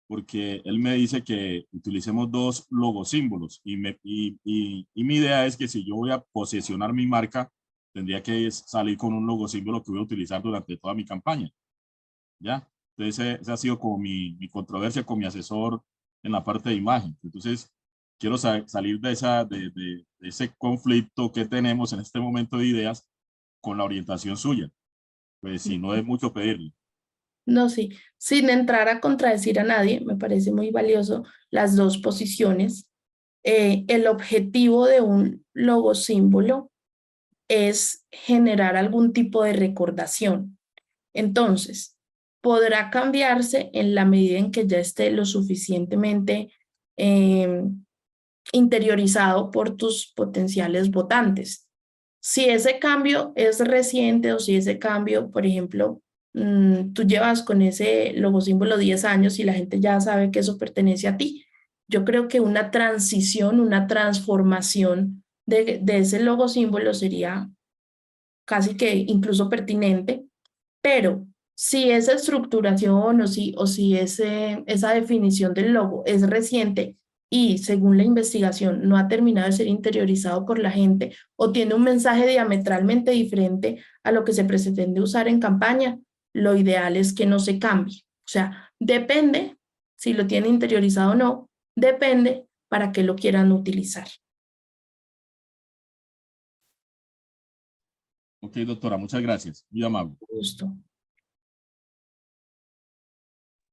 porque él me dice que utilicemos dos logosímbolos y mi idea es que si yo voy a posesionar mi marca, tendría que salir con un logosímbolo que voy a utilizar durante toda mi campaña. ¿Ya? Entonces, esa ha sido como mi controversia con mi asesor en la parte de imagen. Entonces, quiero salir de ese conflicto que tenemos en este momento de ideas con la orientación suya. Pues si no es mucho pedirle. No, sí, sin entrar a contradecir a nadie, me parece muy valioso las dos posiciones. El objetivo de un logosímbolo es generar algún tipo de recordación. Entonces, podrá cambiarse en la medida en que ya esté lo suficientemente interiorizado por tus potenciales votantes. Si ese cambio es reciente o si ese cambio, por ejemplo, tú llevas con ese logo símbolo 10 años y la gente ya sabe que eso pertenece a ti. Yo creo que una transición, una transformación de ese logo símbolo sería casi que incluso pertinente, pero si esa estructuración o si esa definición del logo es reciente y según la investigación no ha terminado de ser interiorizado por la gente o tiene un mensaje diametralmente diferente a lo que se pretende usar en campaña, lo ideal es que no se cambie. O sea, depende si lo tiene interiorizado o no, depende para qué lo quieran utilizar. Ok, doctora, muchas gracias. Muy amable. Justo.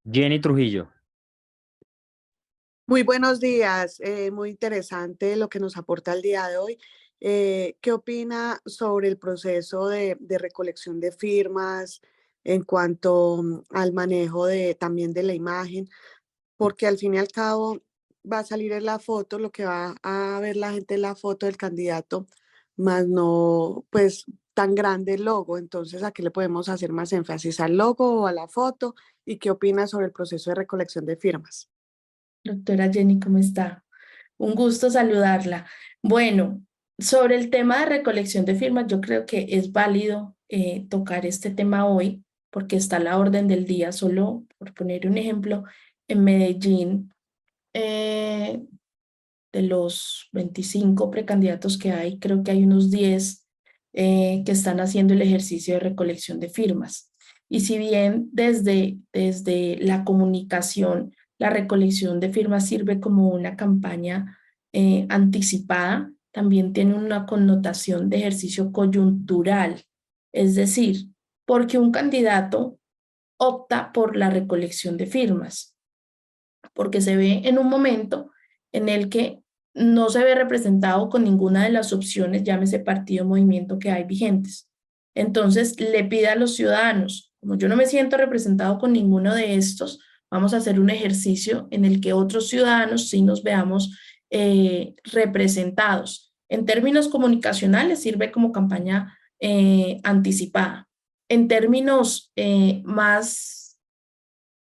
Jenny Trujillo. Muy buenos días, muy interesante lo que nos aporta el día de hoy. ¿Qué opina sobre el proceso de recolección de firmas en cuanto al manejo también de la imagen? Porque al fin y al cabo va a salir en la foto, lo que va a ver la gente en la foto del candidato, más no pues tan grande el logo. Entonces, ¿a qué le podemos hacer más énfasis? ¿Al logo o a la foto? ¿Y qué opina sobre el proceso de recolección de firmas? Doctora Jenny, ¿cómo está? Un gusto saludarla. Bueno, sobre el tema de recolección de firmas, yo creo que es válido tocar este tema hoy porque está a la orden del día. Solo por poner un ejemplo, en Medellín, de los 25 precandidatos que hay, creo que hay unos 10 que están haciendo el ejercicio de recolección de firmas. Y si bien desde la comunicación, la recolección de firmas sirve como una campaña anticipada, también tiene una connotación de ejercicio coyuntural. Es decir, porque un candidato opta por la recolección de firmas, porque se ve en un momento en el que no se ve representado con ninguna de las opciones, llámese partido o movimiento que hay vigentes. Entonces le pide a los ciudadanos, como yo no me siento representado con ninguno de estos, vamos a hacer un ejercicio en el que otros ciudadanos sí nos veamos representados. En términos comunicacionales sirve como campaña anticipada. En términos más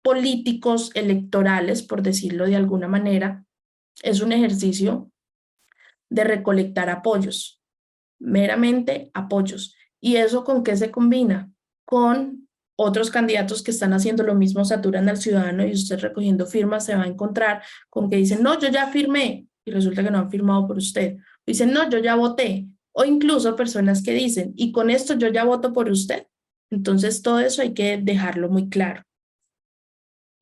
políticos electorales, por decirlo de alguna manera, es un ejercicio de recolectar apoyos, meramente apoyos. ¿Y eso con qué se combina? Con otros candidatos que están haciendo lo mismo, saturan al ciudadano y usted recogiendo firmas se va a encontrar con que dicen, no, yo ya firmé y resulta que no han firmado por usted. O dicen, no, yo ya voté. O incluso personas que dicen, y con esto yo ya voto por usted. Entonces todo eso hay que dejarlo muy claro.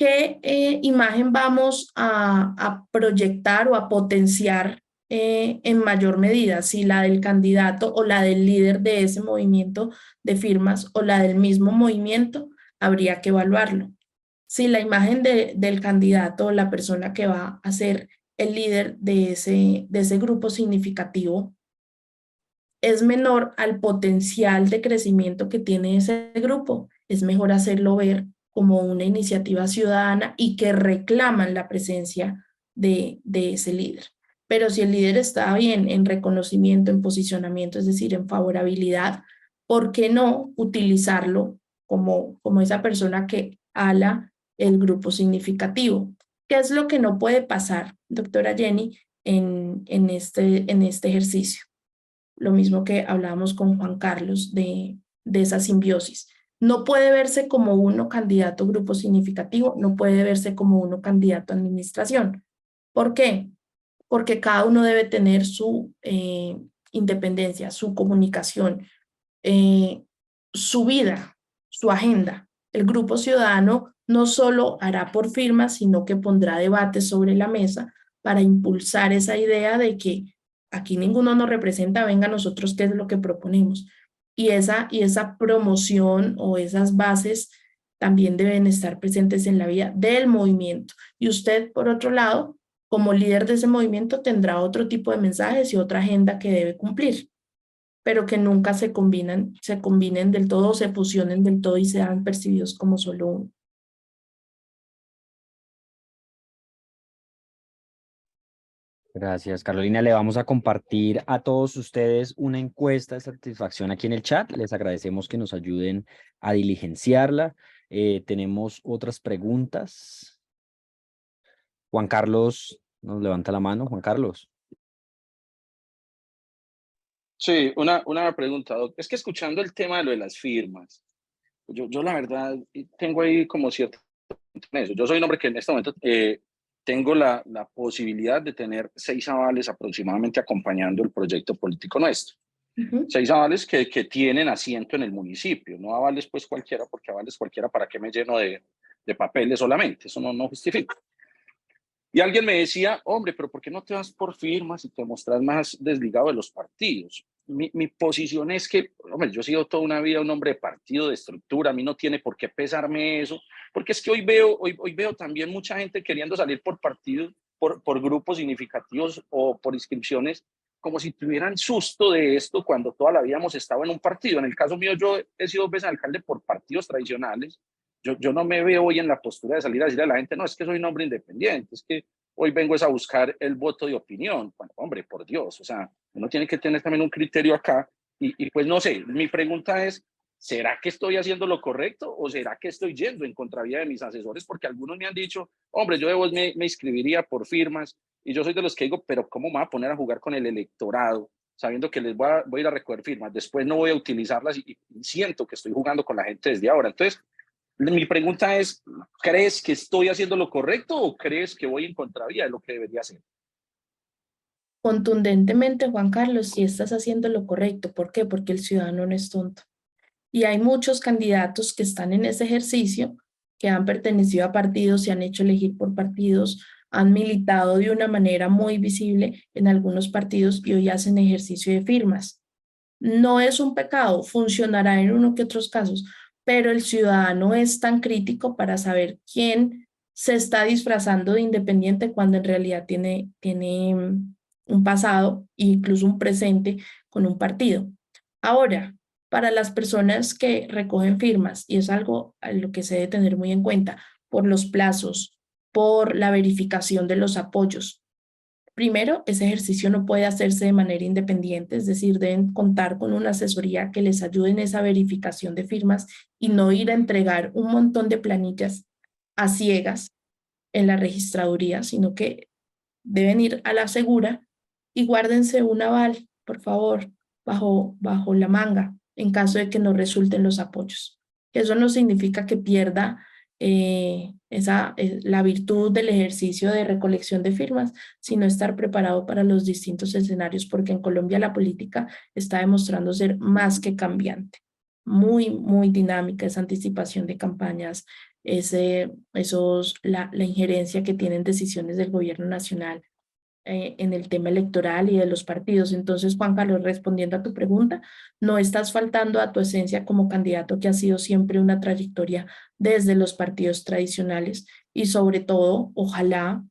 ¿Qué imagen vamos a proyectar o a potenciar en mayor medida? Si la del candidato o la del líder de ese movimiento de firmas o la del mismo movimiento, habría que evaluarlo. Si la imagen del candidato o la persona que va a ser el líder de ese grupo significativo es menor al potencial de crecimiento que tiene ese grupo, es mejor hacerlo ver como una iniciativa ciudadana y que reclaman la presencia de ese líder. Pero si el líder está bien en reconocimiento, en posicionamiento, es decir, en favorabilidad, ¿por qué no utilizarlo como esa persona que ala el grupo significativo? ¿Qué es lo que no puede pasar, doctora Jenny, en este ejercicio? Lo mismo que hablábamos con Juan Carlos de esa simbiosis. No puede verse como uno candidato a grupo significativo, no puede verse como uno candidato a administración. ¿Por qué? Porque cada uno debe tener su independencia, su comunicación, su vida, su agenda. El grupo ciudadano no solo hará por firmas, sino que pondrá debates sobre la mesa para impulsar esa idea de que aquí ninguno nos representa, venga nosotros qué es lo que proponemos. Y esa promoción o esas bases también deben estar presentes en la vida del movimiento. Y usted, por otro lado, como líder de ese movimiento, tendrá otro tipo de mensajes y otra agenda que debe cumplir, pero que nunca se combinen del todo, se fusionen del todo y sean percibidos como solo uno. Gracias, Carolina. Le vamos a compartir a todos ustedes una encuesta de satisfacción aquí en el chat. Les agradecemos que nos ayuden a diligenciarla. Tenemos otras preguntas. Juan Carlos nos levanta la mano. Juan Carlos. Sí, una pregunta, Doc. Es que escuchando el tema de lo de las firmas, yo la verdad tengo ahí como cierto en eso. Yo soy un hombre que en este momento tengo la posibilidad de tener 6 avales aproximadamente acompañando el proyecto político nuestro. 6 avales que tienen asiento en el municipio, no avales pues cualquiera, porque avales cualquiera, ¿para qué me lleno de papeles solamente? Eso no justifica. Y alguien me decía, hombre, pero ¿por qué no te vas por firmas y te mostras más desligado de los partidos? Mi posición es que, hombre, yo he sido toda una vida un hombre de partido, de estructura, a mí no tiene por qué pesarme eso, porque es que hoy veo también mucha gente queriendo salir por partidos, por grupos significativos o por inscripciones, como si tuvieran susto de esto cuando toda la vida hemos estado en un partido. En el caso mío, yo he sido 2 veces alcalde por partidos tradicionales. Yo no me veo hoy en la postura de salir a decirle a la gente, no, es que soy un hombre independiente, es que hoy vengo a buscar el voto de opinión. Bueno, hombre, por Dios, o sea, uno tiene que tener también un criterio acá. Y pues no sé, mi pregunta es, ¿será que estoy haciendo lo correcto o será que estoy yendo en contravía de mis asesores? Porque algunos me han dicho, hombre, yo de vos me inscribiría por firmas, y yo soy de los que digo, pero ¿cómo me voy a poner a jugar con el electorado sabiendo que les voy a ir a recoger firmas? Después no voy a utilizarlas y siento que estoy jugando con la gente desde ahora. Entonces, mi pregunta es, ¿crees que estoy haciendo lo correcto o crees que voy en contravía de lo que debería hacer? Contundentemente, Juan Carlos, si estás haciendo lo correcto. ¿Por qué? Porque el ciudadano no es tonto. Y hay muchos candidatos que están en ese ejercicio, que han pertenecido a partidos, se han hecho elegir por partidos, han militado de una manera muy visible en algunos partidos y hoy hacen ejercicio de firmas. No es un pecado, funcionará en uno que otros casos, pero el ciudadano es tan crítico para saber quién se está disfrazando de independiente cuando en realidad tiene un pasado e incluso un presente con un partido. Ahora, para las personas que recogen firmas, y es algo a lo que se debe tener muy en cuenta, por los plazos, por la verificación de los apoyos. Primero, ese ejercicio no puede hacerse de manera independiente, es decir, deben contar con una asesoría que les ayude en esa verificación de firmas y no ir a entregar un montón de planillas a ciegas en la registraduría, sino que deben ir a la segura y guárdense un aval, por favor, bajo la manga, en caso de que no resulten los apoyos. Eso no significa que pierda la virtud del ejercicio de recolección de firmas, sino estar preparado para los distintos escenarios, porque en Colombia la política está demostrando ser más que cambiante, muy dinámica, esa anticipación de campañas, la injerencia que tienen decisiones del gobierno nacional en el tema electoral y de los partidos. Entonces, Juan Carlos, respondiendo a tu pregunta, no estás faltando a tu esencia como candidato, que ha sido siempre una trayectoria desde los partidos tradicionales, y sobre todo, ojalá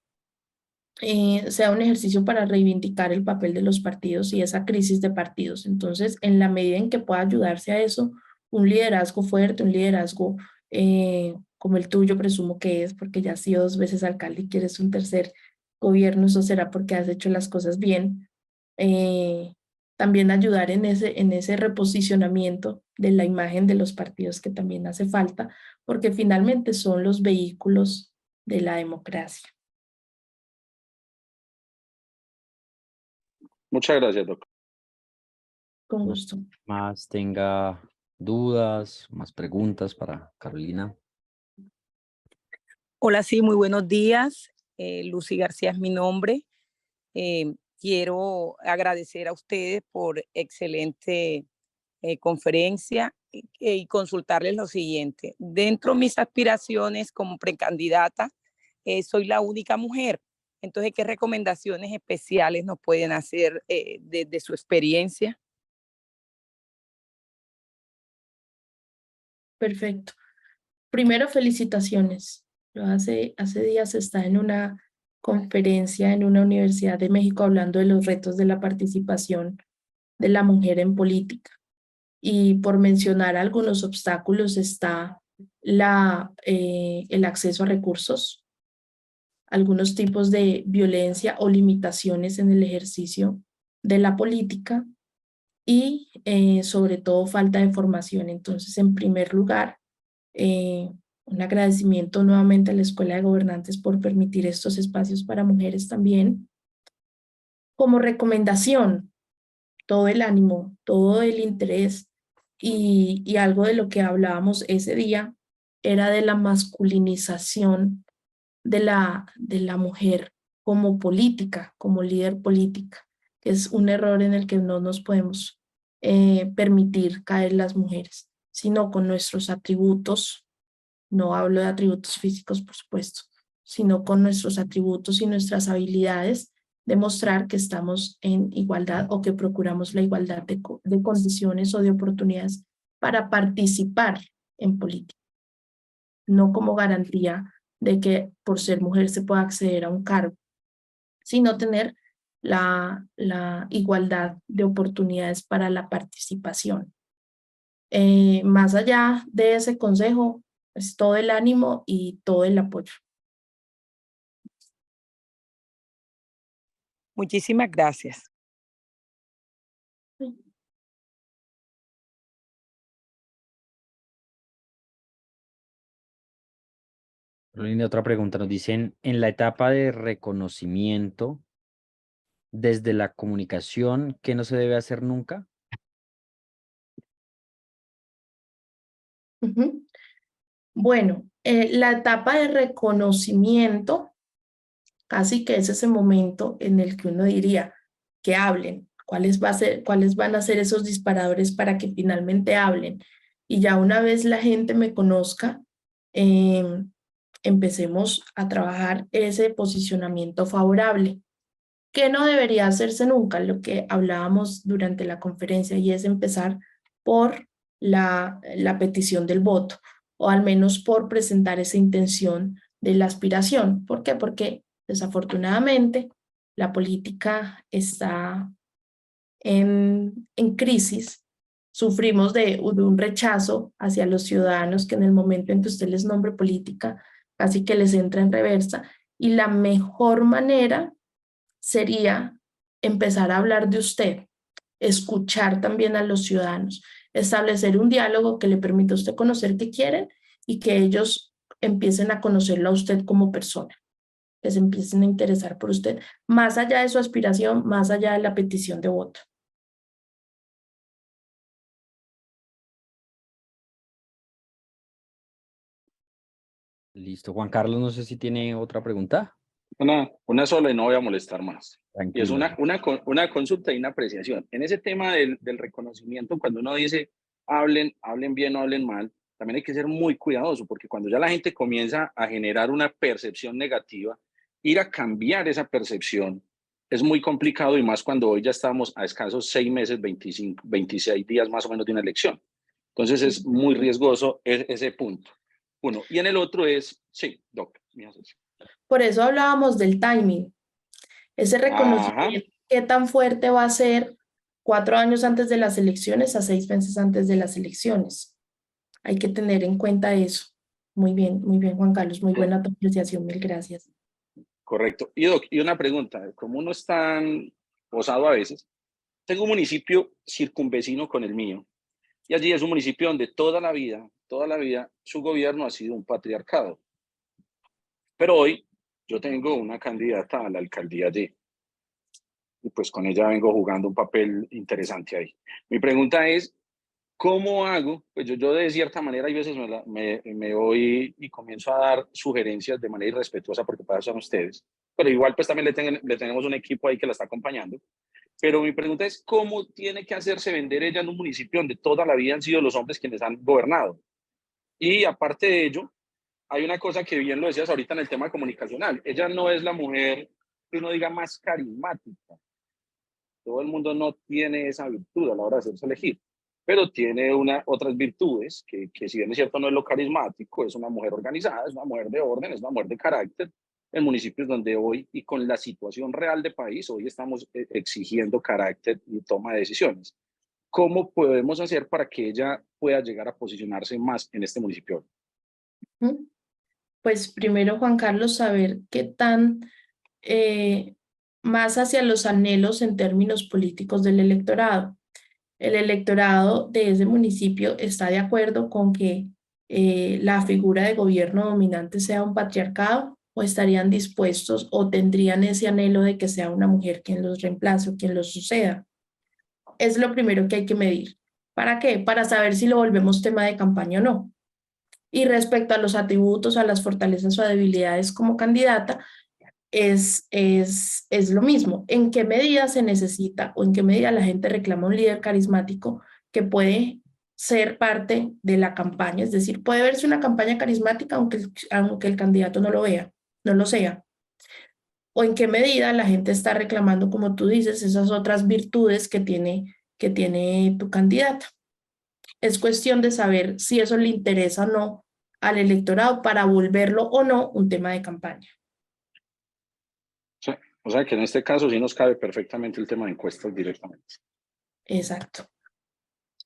sea un ejercicio para reivindicar el papel de los partidos y esa crisis de partidos. Entonces, en la medida en que pueda ayudarse a eso, un liderazgo fuerte, un liderazgo como el tuyo, presumo que es, porque ya has sido 2 veces alcalde y quieres un tercer gobierno, eso será porque has hecho las cosas bien. También ayudar en ese reposicionamiento de la imagen de los partidos, que también hace falta, porque finalmente son los vehículos de la democracia. Muchas gracias, doctor. Con gusto. Más tenga dudas, más preguntas para Carolina. Hola, sí, muy buenos días. Lucy García es mi nombre. Quiero agradecer a ustedes por excelente conferencia y consultarles lo siguiente. Dentro de mis aspiraciones como precandidata, soy la única mujer. Entonces, ¿qué recomendaciones especiales nos pueden hacer desde su experiencia? Perfecto. Primero, felicitaciones. Yo hace días estaba en una conferencia en una universidad de México hablando de los retos de la participación de la mujer en política. Y por mencionar algunos obstáculos está el acceso a recursos, algunos tipos de violencia o limitaciones en el ejercicio de la política y sobre todo falta de formación. Entonces, en primer lugar, un agradecimiento nuevamente a la Escuela de Gobernantes por permitir estos espacios para mujeres también. Como recomendación, todo el ánimo, todo el interés y algo de lo que hablábamos ese día era de la masculinización de la mujer como política, como líder política, que es un error en el que no nos podemos permitir caer las mujeres, sino con nuestros atributos. No hablo de atributos físicos, por supuesto, sino con nuestros atributos y nuestras habilidades, demostrar que estamos en igualdad o que procuramos la igualdad de condiciones o de oportunidades para participar en política. No como garantía de que por ser mujer se pueda acceder a un cargo, sino tener la igualdad de oportunidades para la participación. Más allá de ese consejo, es todo el ánimo y todo el apoyo. Muchísimas gracias. Carolina, otra pregunta. Nos dicen, en la etapa de reconocimiento, desde la comunicación, ¿qué no se debe hacer nunca? Bueno, la etapa de reconocimiento, casi que es ese momento en el que uno diría que hablen, cuáles van a ser esos disparadores para que finalmente hablen. Y ya una vez la gente me conozca, empecemos a trabajar ese posicionamiento favorable, que no debería hacerse nunca, lo que hablábamos durante la conferencia, y es empezar por la petición del voto, o al menos por presentar esa intención de la aspiración. ¿Por qué? Porque desafortunadamente la política está en crisis. Sufrimos de un rechazo hacia los ciudadanos que en el momento en que usted les nombre política, casi que les entra en reversa, y la mejor manera sería empezar a hablar de usted, escuchar también a los ciudadanos, establecer un diálogo que le permita a usted conocer qué quieren y que ellos empiecen a conocerlo a usted como persona, que se empiecen a interesar por usted, más allá de su aspiración, más allá de la petición de voto. Listo. Juan Carlos, no sé si tiene otra pregunta. Una sola y no voy a molestar más. Y es Tranquilo. una consulta y una apreciación. En ese tema del reconocimiento, cuando uno dice hablen bien o hablen mal, también hay que ser muy cuidadoso, porque cuando ya la gente comienza a generar una percepción negativa, ir a cambiar esa percepción es muy complicado, y más cuando hoy ya estamos a escasos 6 meses, 25, 26 días más o menos de una elección. Entonces es muy riesgoso ese punto. Uno. Y en el otro es, sí, Doc. Por eso hablábamos del timing. Ese reconocimiento, ¿qué tan fuerte va a ser 4 años antes de las elecciones a 6 meses antes de las elecciones? Hay que tener en cuenta eso. Muy bien, Juan Carlos, muy buena tu apreciación, mil gracias. Correcto. Y Doc, y una pregunta, como uno es tan osado a veces, tengo un municipio circunvecino con el mío, y allí es un municipio donde toda la vida, su gobierno ha sido un patriarcado. Pero hoy yo tengo una candidata a la alcaldía allí, y pues con ella vengo jugando un papel interesante ahí. Mi pregunta es, ¿cómo hago? Pues yo de cierta manera, hay veces me voy y comienzo a dar sugerencias de manera irrespetuosa, porque para eso son ustedes, pero igual pues también le tenemos un equipo ahí que la está acompañando. Pero mi pregunta es, ¿cómo tiene que hacerse vender ella en un municipio donde toda la vida han sido los hombres quienes han gobernado? Y aparte de ello, hay una cosa que bien lo decías ahorita en el tema comunicacional. Ella no es la mujer que uno diga más carismática. Todo el mundo no tiene esa virtud a la hora de hacerse elegir, pero tiene otras virtudes que si bien es cierto no es lo carismático, es una mujer organizada, es una mujer de orden, es una mujer de carácter, en municipios donde hoy, y con la situación real de país, hoy estamos exigiendo carácter y toma de decisiones. ¿Cómo podemos hacer para que ella pueda llegar a posicionarse más en este municipio? Pues primero, Juan Carlos, saber qué tan más hacia los anhelos en términos políticos del electorado. El electorado de ese municipio está de acuerdo con que la figura de gobierno dominante sea un patriarcado, o estarían dispuestos o tendrían ese anhelo de que sea una mujer quien los reemplace o quien los suceda. Es lo primero que hay que medir. ¿Para qué? Para saber si lo volvemos tema de campaña o no. Y respecto a los atributos, a las fortalezas o debilidades como candidata, es lo mismo. ¿En qué medida se necesita o en qué medida la gente reclama un líder carismático que puede ser parte de la campaña? Es decir, puede verse una campaña carismática aunque el candidato no lo vea, no lo sea. ¿O en qué medida la gente está reclamando, como tú dices, esas otras virtudes que tiene tu candidata? Es cuestión de saber si eso le interesa o no al electorado para volverlo o no un tema de campaña. Sí, o sea que en este caso sí nos cabe perfectamente el tema de encuestas directamente. Exacto.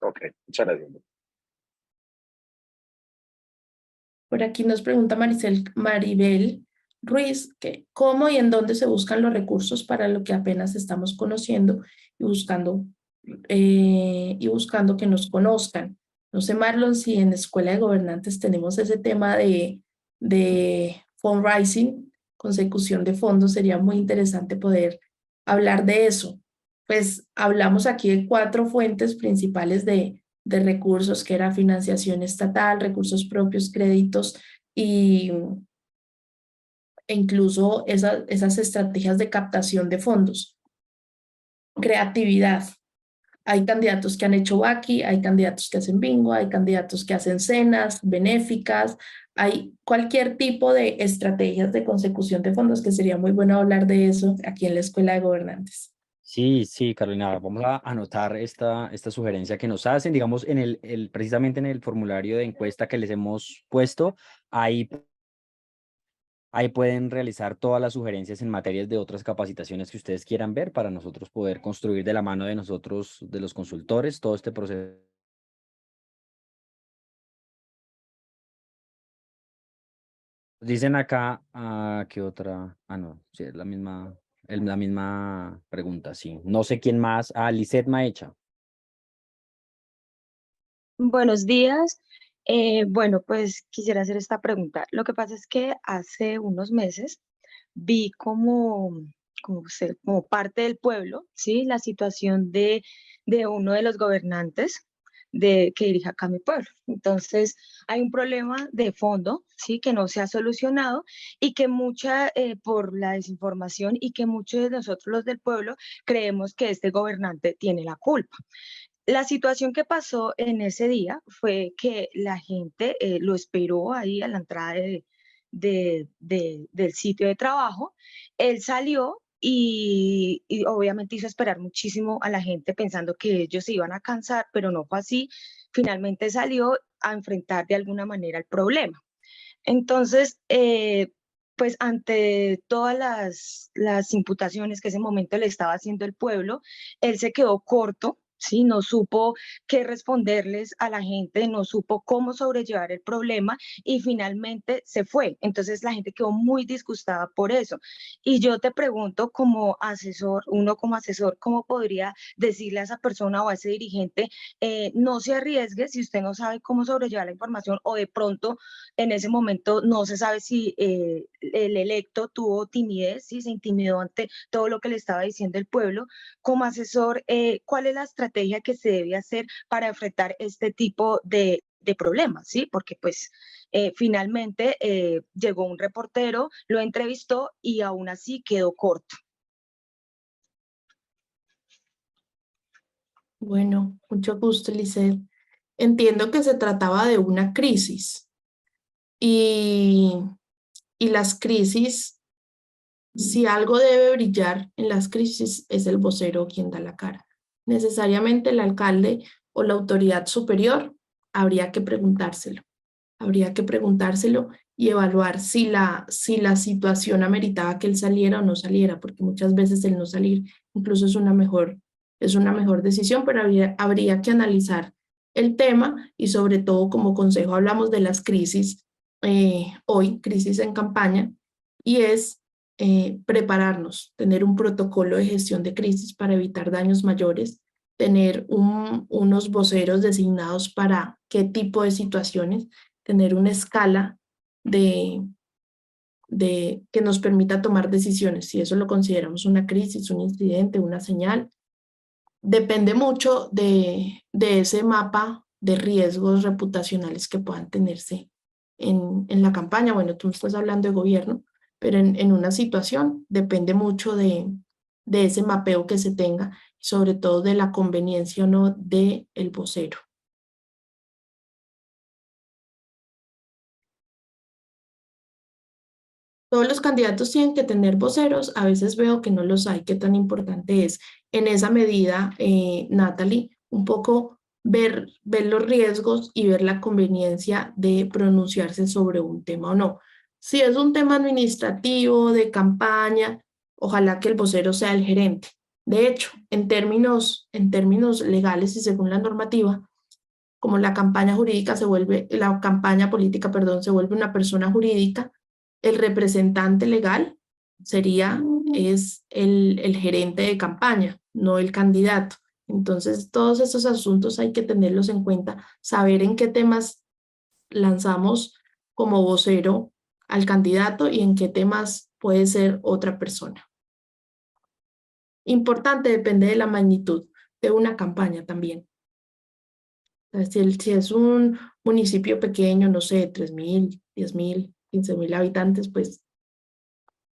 Ok, muchas gracias. Por aquí nos pregunta Maribel Ruiz que cómo y en dónde se buscan los recursos para lo que apenas estamos conociendo y buscando que nos conozcan. No sé, Marlon, si en Escuela de Gobernantes tenemos ese tema de fundraising, consecución de fondos. Sería muy interesante poder hablar de eso. Pues hablamos aquí de 4 fuentes principales de recursos, que era financiación estatal, recursos propios, créditos e incluso esas estrategias de captación de fondos. Creatividad. Hay candidatos que han hecho vaki, hay candidatos que hacen bingo, hay candidatos que hacen cenas benéficas, hay cualquier tipo de estrategias de consecución de fondos, que sería muy bueno hablar de eso aquí en la Escuela de Gobernantes. Sí, sí, Carolina, vamos a anotar esta sugerencia que nos hacen, digamos, precisamente en el formulario de encuesta que les hemos puesto, ahí pueden realizar todas las sugerencias en materias de otras capacitaciones que ustedes quieran ver para nosotros poder construir de la mano de nosotros, de los consultores, todo este proceso. Dicen acá, ¿qué otra? No, sí, es la misma pregunta, sí. No sé quién más. Lisette Maecha. Buenos días. Bueno, pues quisiera hacer esta pregunta. Lo que pasa es que hace unos meses vi como parte del pueblo, ¿sí? La situación de uno de los gobernantes que dirige acá mi pueblo. Entonces, hay un problema de fondo, ¿sí? Que no se ha solucionado y que por la desinformación y que muchos de nosotros los del pueblo creemos que este gobernante tiene la culpa. La situación que pasó en ese día fue que la gente lo esperó ahí a la entrada del sitio de trabajo. Él salió y obviamente hizo esperar muchísimo a la gente pensando que ellos se iban a cansar, pero no fue así. Finalmente salió a enfrentar de alguna manera el problema. Entonces, pues ante todas las imputaciones que ese momento le estaba haciendo el pueblo, él se quedó corto, ¿sí? No supo qué responderles a la gente, no supo cómo sobrellevar el problema y finalmente se fue. Entonces la gente quedó muy disgustada por eso. Y yo te pregunto como asesor, uno como asesor, ¿cómo podría decirle a esa persona o a ese dirigente, no se arriesgue si usted no sabe cómo sobrellevar la información o de pronto en ese momento no se sabe si el electo tuvo timidez, si se intimidó ante todo lo que le estaba diciendo el pueblo? Como asesor, ¿cuál es la estrategia que se debe hacer para enfrentar este tipo de problemas? ¿Sí? Porque pues finalmente llegó un reportero, lo entrevistó y aún así quedó corto. Bueno, mucho gusto, Lisette. Entiendo que se trataba de una crisis y las crisis, si algo debe brillar en las crisis, es el vocero quien da la cara. Necesariamente el alcalde o la autoridad superior habría que preguntárselo. Habría que preguntárselo y evaluar si la situación ameritaba que él saliera o no saliera, porque muchas veces el no salir incluso es una mejor decisión, pero habría que analizar el tema y sobre todo como consejo hablamos de las crisis hoy, Crisis en Campaña, y es prepararnos, tener un protocolo de gestión de crisis para evitar daños mayores, tener unos voceros designados para qué tipo de situaciones, tener una escala de que nos permita tomar decisiones, si eso lo consideramos una crisis, un incidente, una señal. Depende mucho de ese mapa de riesgos reputacionales que puedan tenerse en la campaña. Bueno, tú me estás hablando de gobierno, pero en una situación depende mucho de ese mapeo que se tenga, sobre todo de la conveniencia o no del vocero. Todos los candidatos tienen que tener voceros, a veces veo que no los hay. ¿Qué tan importante es? En esa medida, Natalie, un poco ver los riesgos y ver la conveniencia de pronunciarse sobre un tema o no. Si es un tema administrativo, de campaña, ojalá que el vocero sea el gerente. De hecho, en términos legales y según la normativa, como la campaña política, perdón, se vuelve una persona jurídica, el representante legal es el gerente de campaña, no el candidato. Entonces, todos esos asuntos hay que tenerlos en cuenta, saber en qué temas lanzamos como vocero al candidato y en qué temas puede ser otra persona. Importante, depende de la magnitud de una campaña también. Si es un municipio pequeño, no sé, 3.000, 10.000, 15.000 habitantes, pues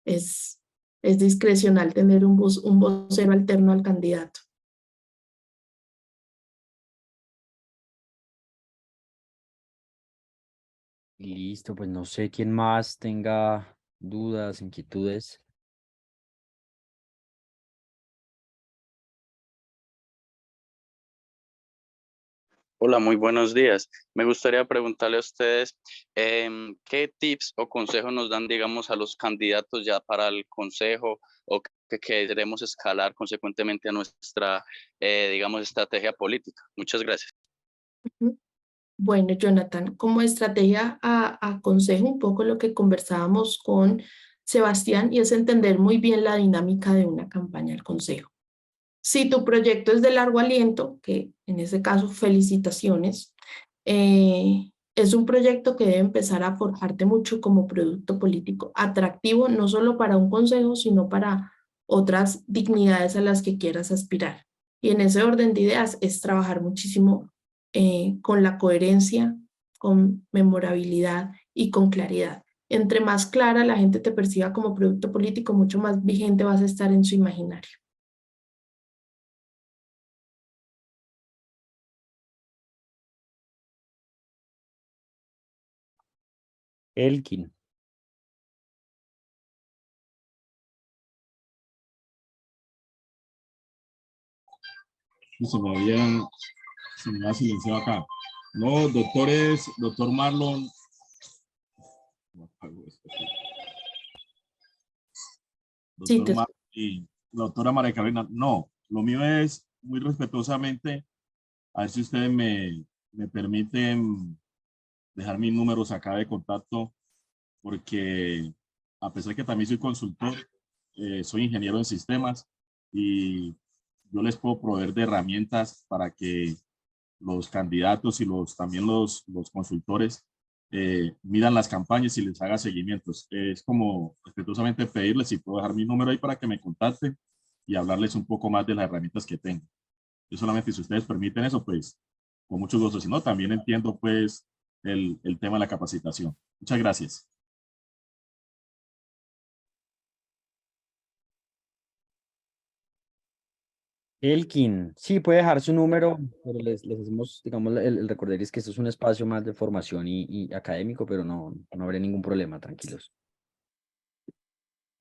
es discrecional tener un vocero alterno al candidato. Listo, pues no sé quién más tenga dudas, inquietudes. Hola, muy buenos días. Me gustaría preguntarle a ustedes qué tips o consejos nos dan, digamos, a los candidatos ya para el consejo o que queremos escalar consecuentemente a nuestra, digamos, estrategia política. Muchas gracias. Bueno, Jonathan, como estrategia aconsejo un poco lo que conversábamos con Sebastián y es entender muy bien la dinámica de una campaña al consejo. Si tu proyecto es de largo aliento, que en ese caso felicitaciones, es un proyecto que debe empezar a forjarte mucho como producto político, atractivo no solo para un consejo, sino para otras dignidades a las que quieras aspirar. Y en ese orden de ideas es trabajar muchísimo con la coherencia, con memorabilidad y con claridad. Entre más clara la gente te perciba como producto político, mucho más vigente vas a estar en su imaginario. Elkin. Se me había silenciado acá. No, doctor Marlon. Doctor Marlon y la doctora María Carolina. No, lo mío es muy respetuosamente, a ver si ustedes me permiten dejar mis números acá de contacto, porque a pesar que también soy consultor, soy ingeniero en sistemas y yo les puedo proveer de herramientas para que los candidatos y también los consultores miran las campañas y les haga seguimientos. Es como respetuosamente pedirles si puedo dejar mi número ahí para que me contacten y hablarles un poco más de las herramientas que tengo. Yo solamente, si ustedes permiten eso, pues con mucho gusto. Si no, también entiendo pues el tema de la capacitación. Muchas gracias. Elkin, sí, puede dejar su número, pero les hacemos, digamos, el recordarles que esto es un espacio más de formación y académico, pero no habrá ningún problema, tranquilos.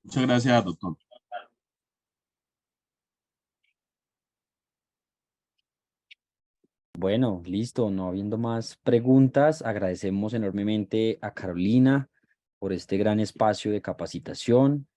Muchas gracias, doctor. Bueno, listo, no habiendo más preguntas, agradecemos enormemente a Carolina por este gran espacio de capacitación,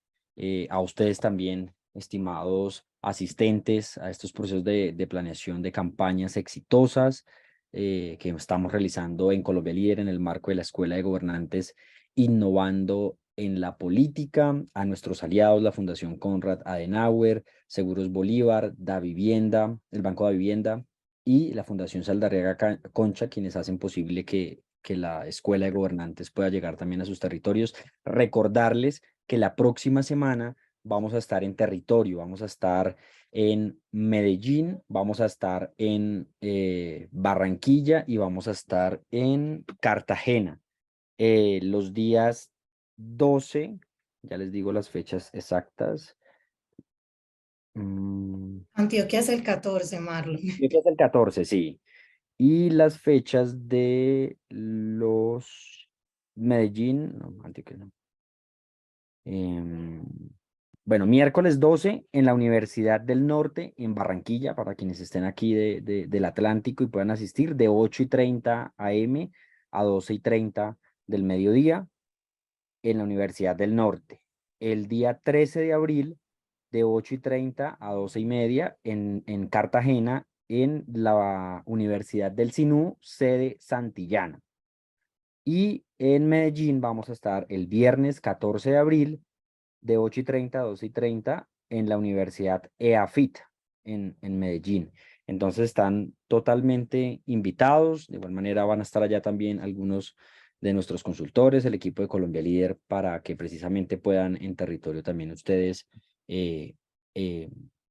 a ustedes también, estimados asistentes a estos procesos de planeación de campañas exitosas. que estamos realizando en Colombia Líder en el marco de la Escuela de Gobernantes Innovando en la Política, a nuestros aliados, la Fundación Konrad Adenauer, Seguros Bolívar, Da Vivienda, el Banco Da Vivienda y la Fundación Saldarriaga Concha, quienes hacen posible que la Escuela de Gobernantes pueda llegar también a sus territorios. Recordarles que la próxima semana vamos a estar en territorio, vamos a estar en Medellín, vamos a estar en Barranquilla y vamos a estar en Cartagena. Los días 12, ya les digo las fechas exactas. Antioquia es el 14, Marlon. Antioquia es el 14, sí. Y las fechas de los Medellín, no, Antioquia no. Bueno, miércoles 12 en la Universidad del Norte, en Barranquilla, para quienes estén aquí del Atlántico y puedan asistir, de 8:30 AM a 12:30 del mediodía, en la Universidad del Norte. El día 13 de abril, de 8:30 a 12:30, en Cartagena, en la Universidad del Sinú, sede Santillana. Y en Medellín vamos a estar el viernes 14 de abril, de 8:30 a 12:30 en la Universidad EAFIT en Medellín. Entonces están totalmente invitados. De igual manera van a estar allá también algunos de nuestros consultores, el equipo de Colombia Líder, para que precisamente puedan en territorio también ustedes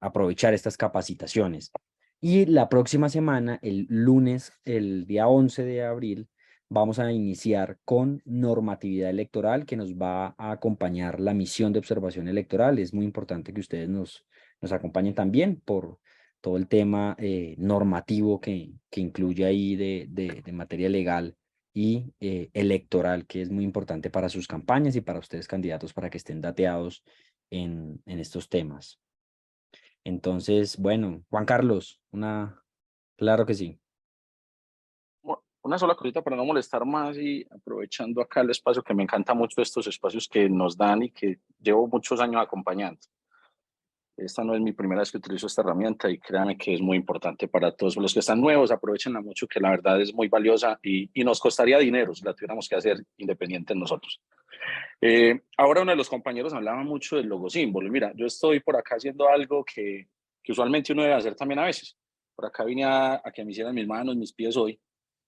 aprovechar estas capacitaciones. Y la próxima semana, el lunes, el día 11 de abril, vamos a iniciar con normatividad electoral, que nos va a acompañar la misión de observación electoral. Es muy importante que ustedes nos acompañen también por todo el tema normativo que incluye ahí de materia legal y electoral, que es muy importante para sus campañas y para ustedes candidatos, para que estén dateados en estos temas. Entonces, bueno, Juan Carlos, claro que sí. Una sola cosita para no molestar más y aprovechando acá el espacio, que me encanta mucho estos espacios que nos dan y que llevo muchos años acompañando. Esta no es mi primera vez que utilizo esta herramienta y créanme que es muy importante para todos los que están nuevos. Aprovechenla mucho, que la verdad es muy valiosa y nos costaría dinero si la tuviéramos que hacer independientes nosotros. Ahora uno de los compañeros hablaba mucho del logosímbolo. Mira, yo estoy por acá haciendo algo que usualmente uno debe hacer también a veces. Por acá vine a que me hicieran mis manos, mis pies hoy.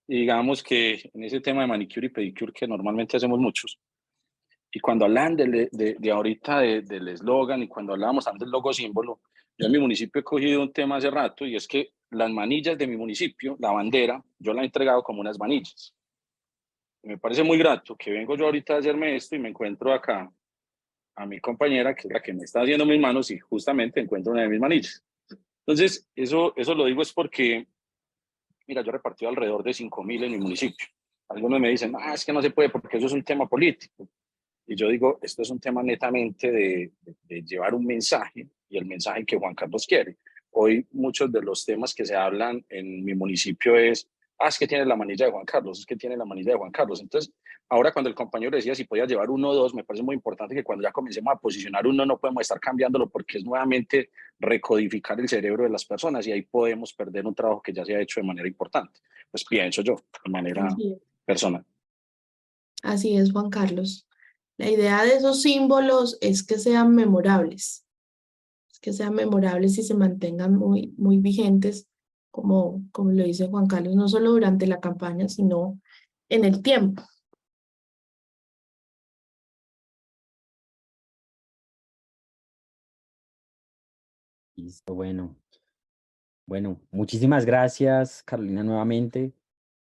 Y digamos que en ese tema de manicure y pedicure que normalmente hacemos muchos, y cuando hablan de ahorita del eslogan y cuando hablábamos antes del logo símbolo, yo en mi municipio he cogido un tema hace rato y es que las manillas de mi municipio, la bandera, yo la he entregado como unas manillas. Y me parece muy grato que vengo yo ahorita a hacerme esto y me encuentro acá a mi compañera, que es la que me está haciendo mis manos, y justamente encuentro una de mis manillas. Entonces, eso lo digo es porque, mira, yo he repartido alrededor de 5.000 en mi municipio. Algunos me dicen, es que no se puede porque eso es un tema político. Y yo digo, esto es un tema netamente de llevar un mensaje, y el mensaje que Juan Carlos quiere. Hoy muchos de los temas que se hablan en mi municipio es que tiene la manilla de Juan Carlos, es que tiene la manilla de Juan Carlos. Entonces, ahora cuando el compañero decía si podía llevar uno o dos, me parece muy importante que cuando ya comencemos a posicionar uno no podemos estar cambiándolo, porque es nuevamente recodificar el cerebro de las personas y ahí podemos perder un trabajo que ya se ha hecho de manera importante. Pues pienso yo, de manera personal. Así es, Juan Carlos. La idea de esos símbolos es que sean memorables, y se mantengan muy, muy vigentes, como lo dice Juan Carlos, no solo durante la campaña, sino en el tiempo. Listo, bueno. Bueno, muchísimas gracias, Carolina, nuevamente.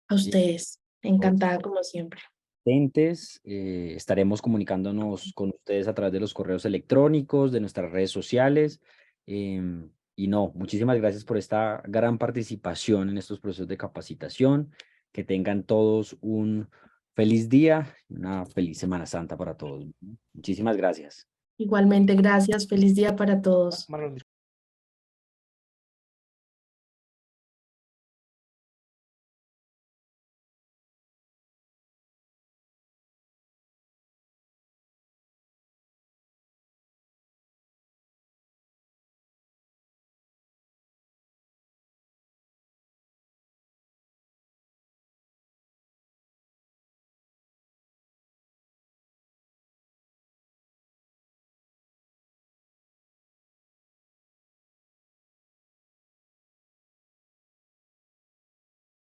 A ustedes, encantada como siempre. Estaremos comunicándonos con ustedes a través de los correos electrónicos, de nuestras redes sociales. Y muchísimas gracias por esta gran participación en estos procesos de capacitación. Que tengan todos un feliz día, una feliz Semana Santa para todos. Muchísimas gracias. Igualmente, gracias. Feliz día para todos. Marlon,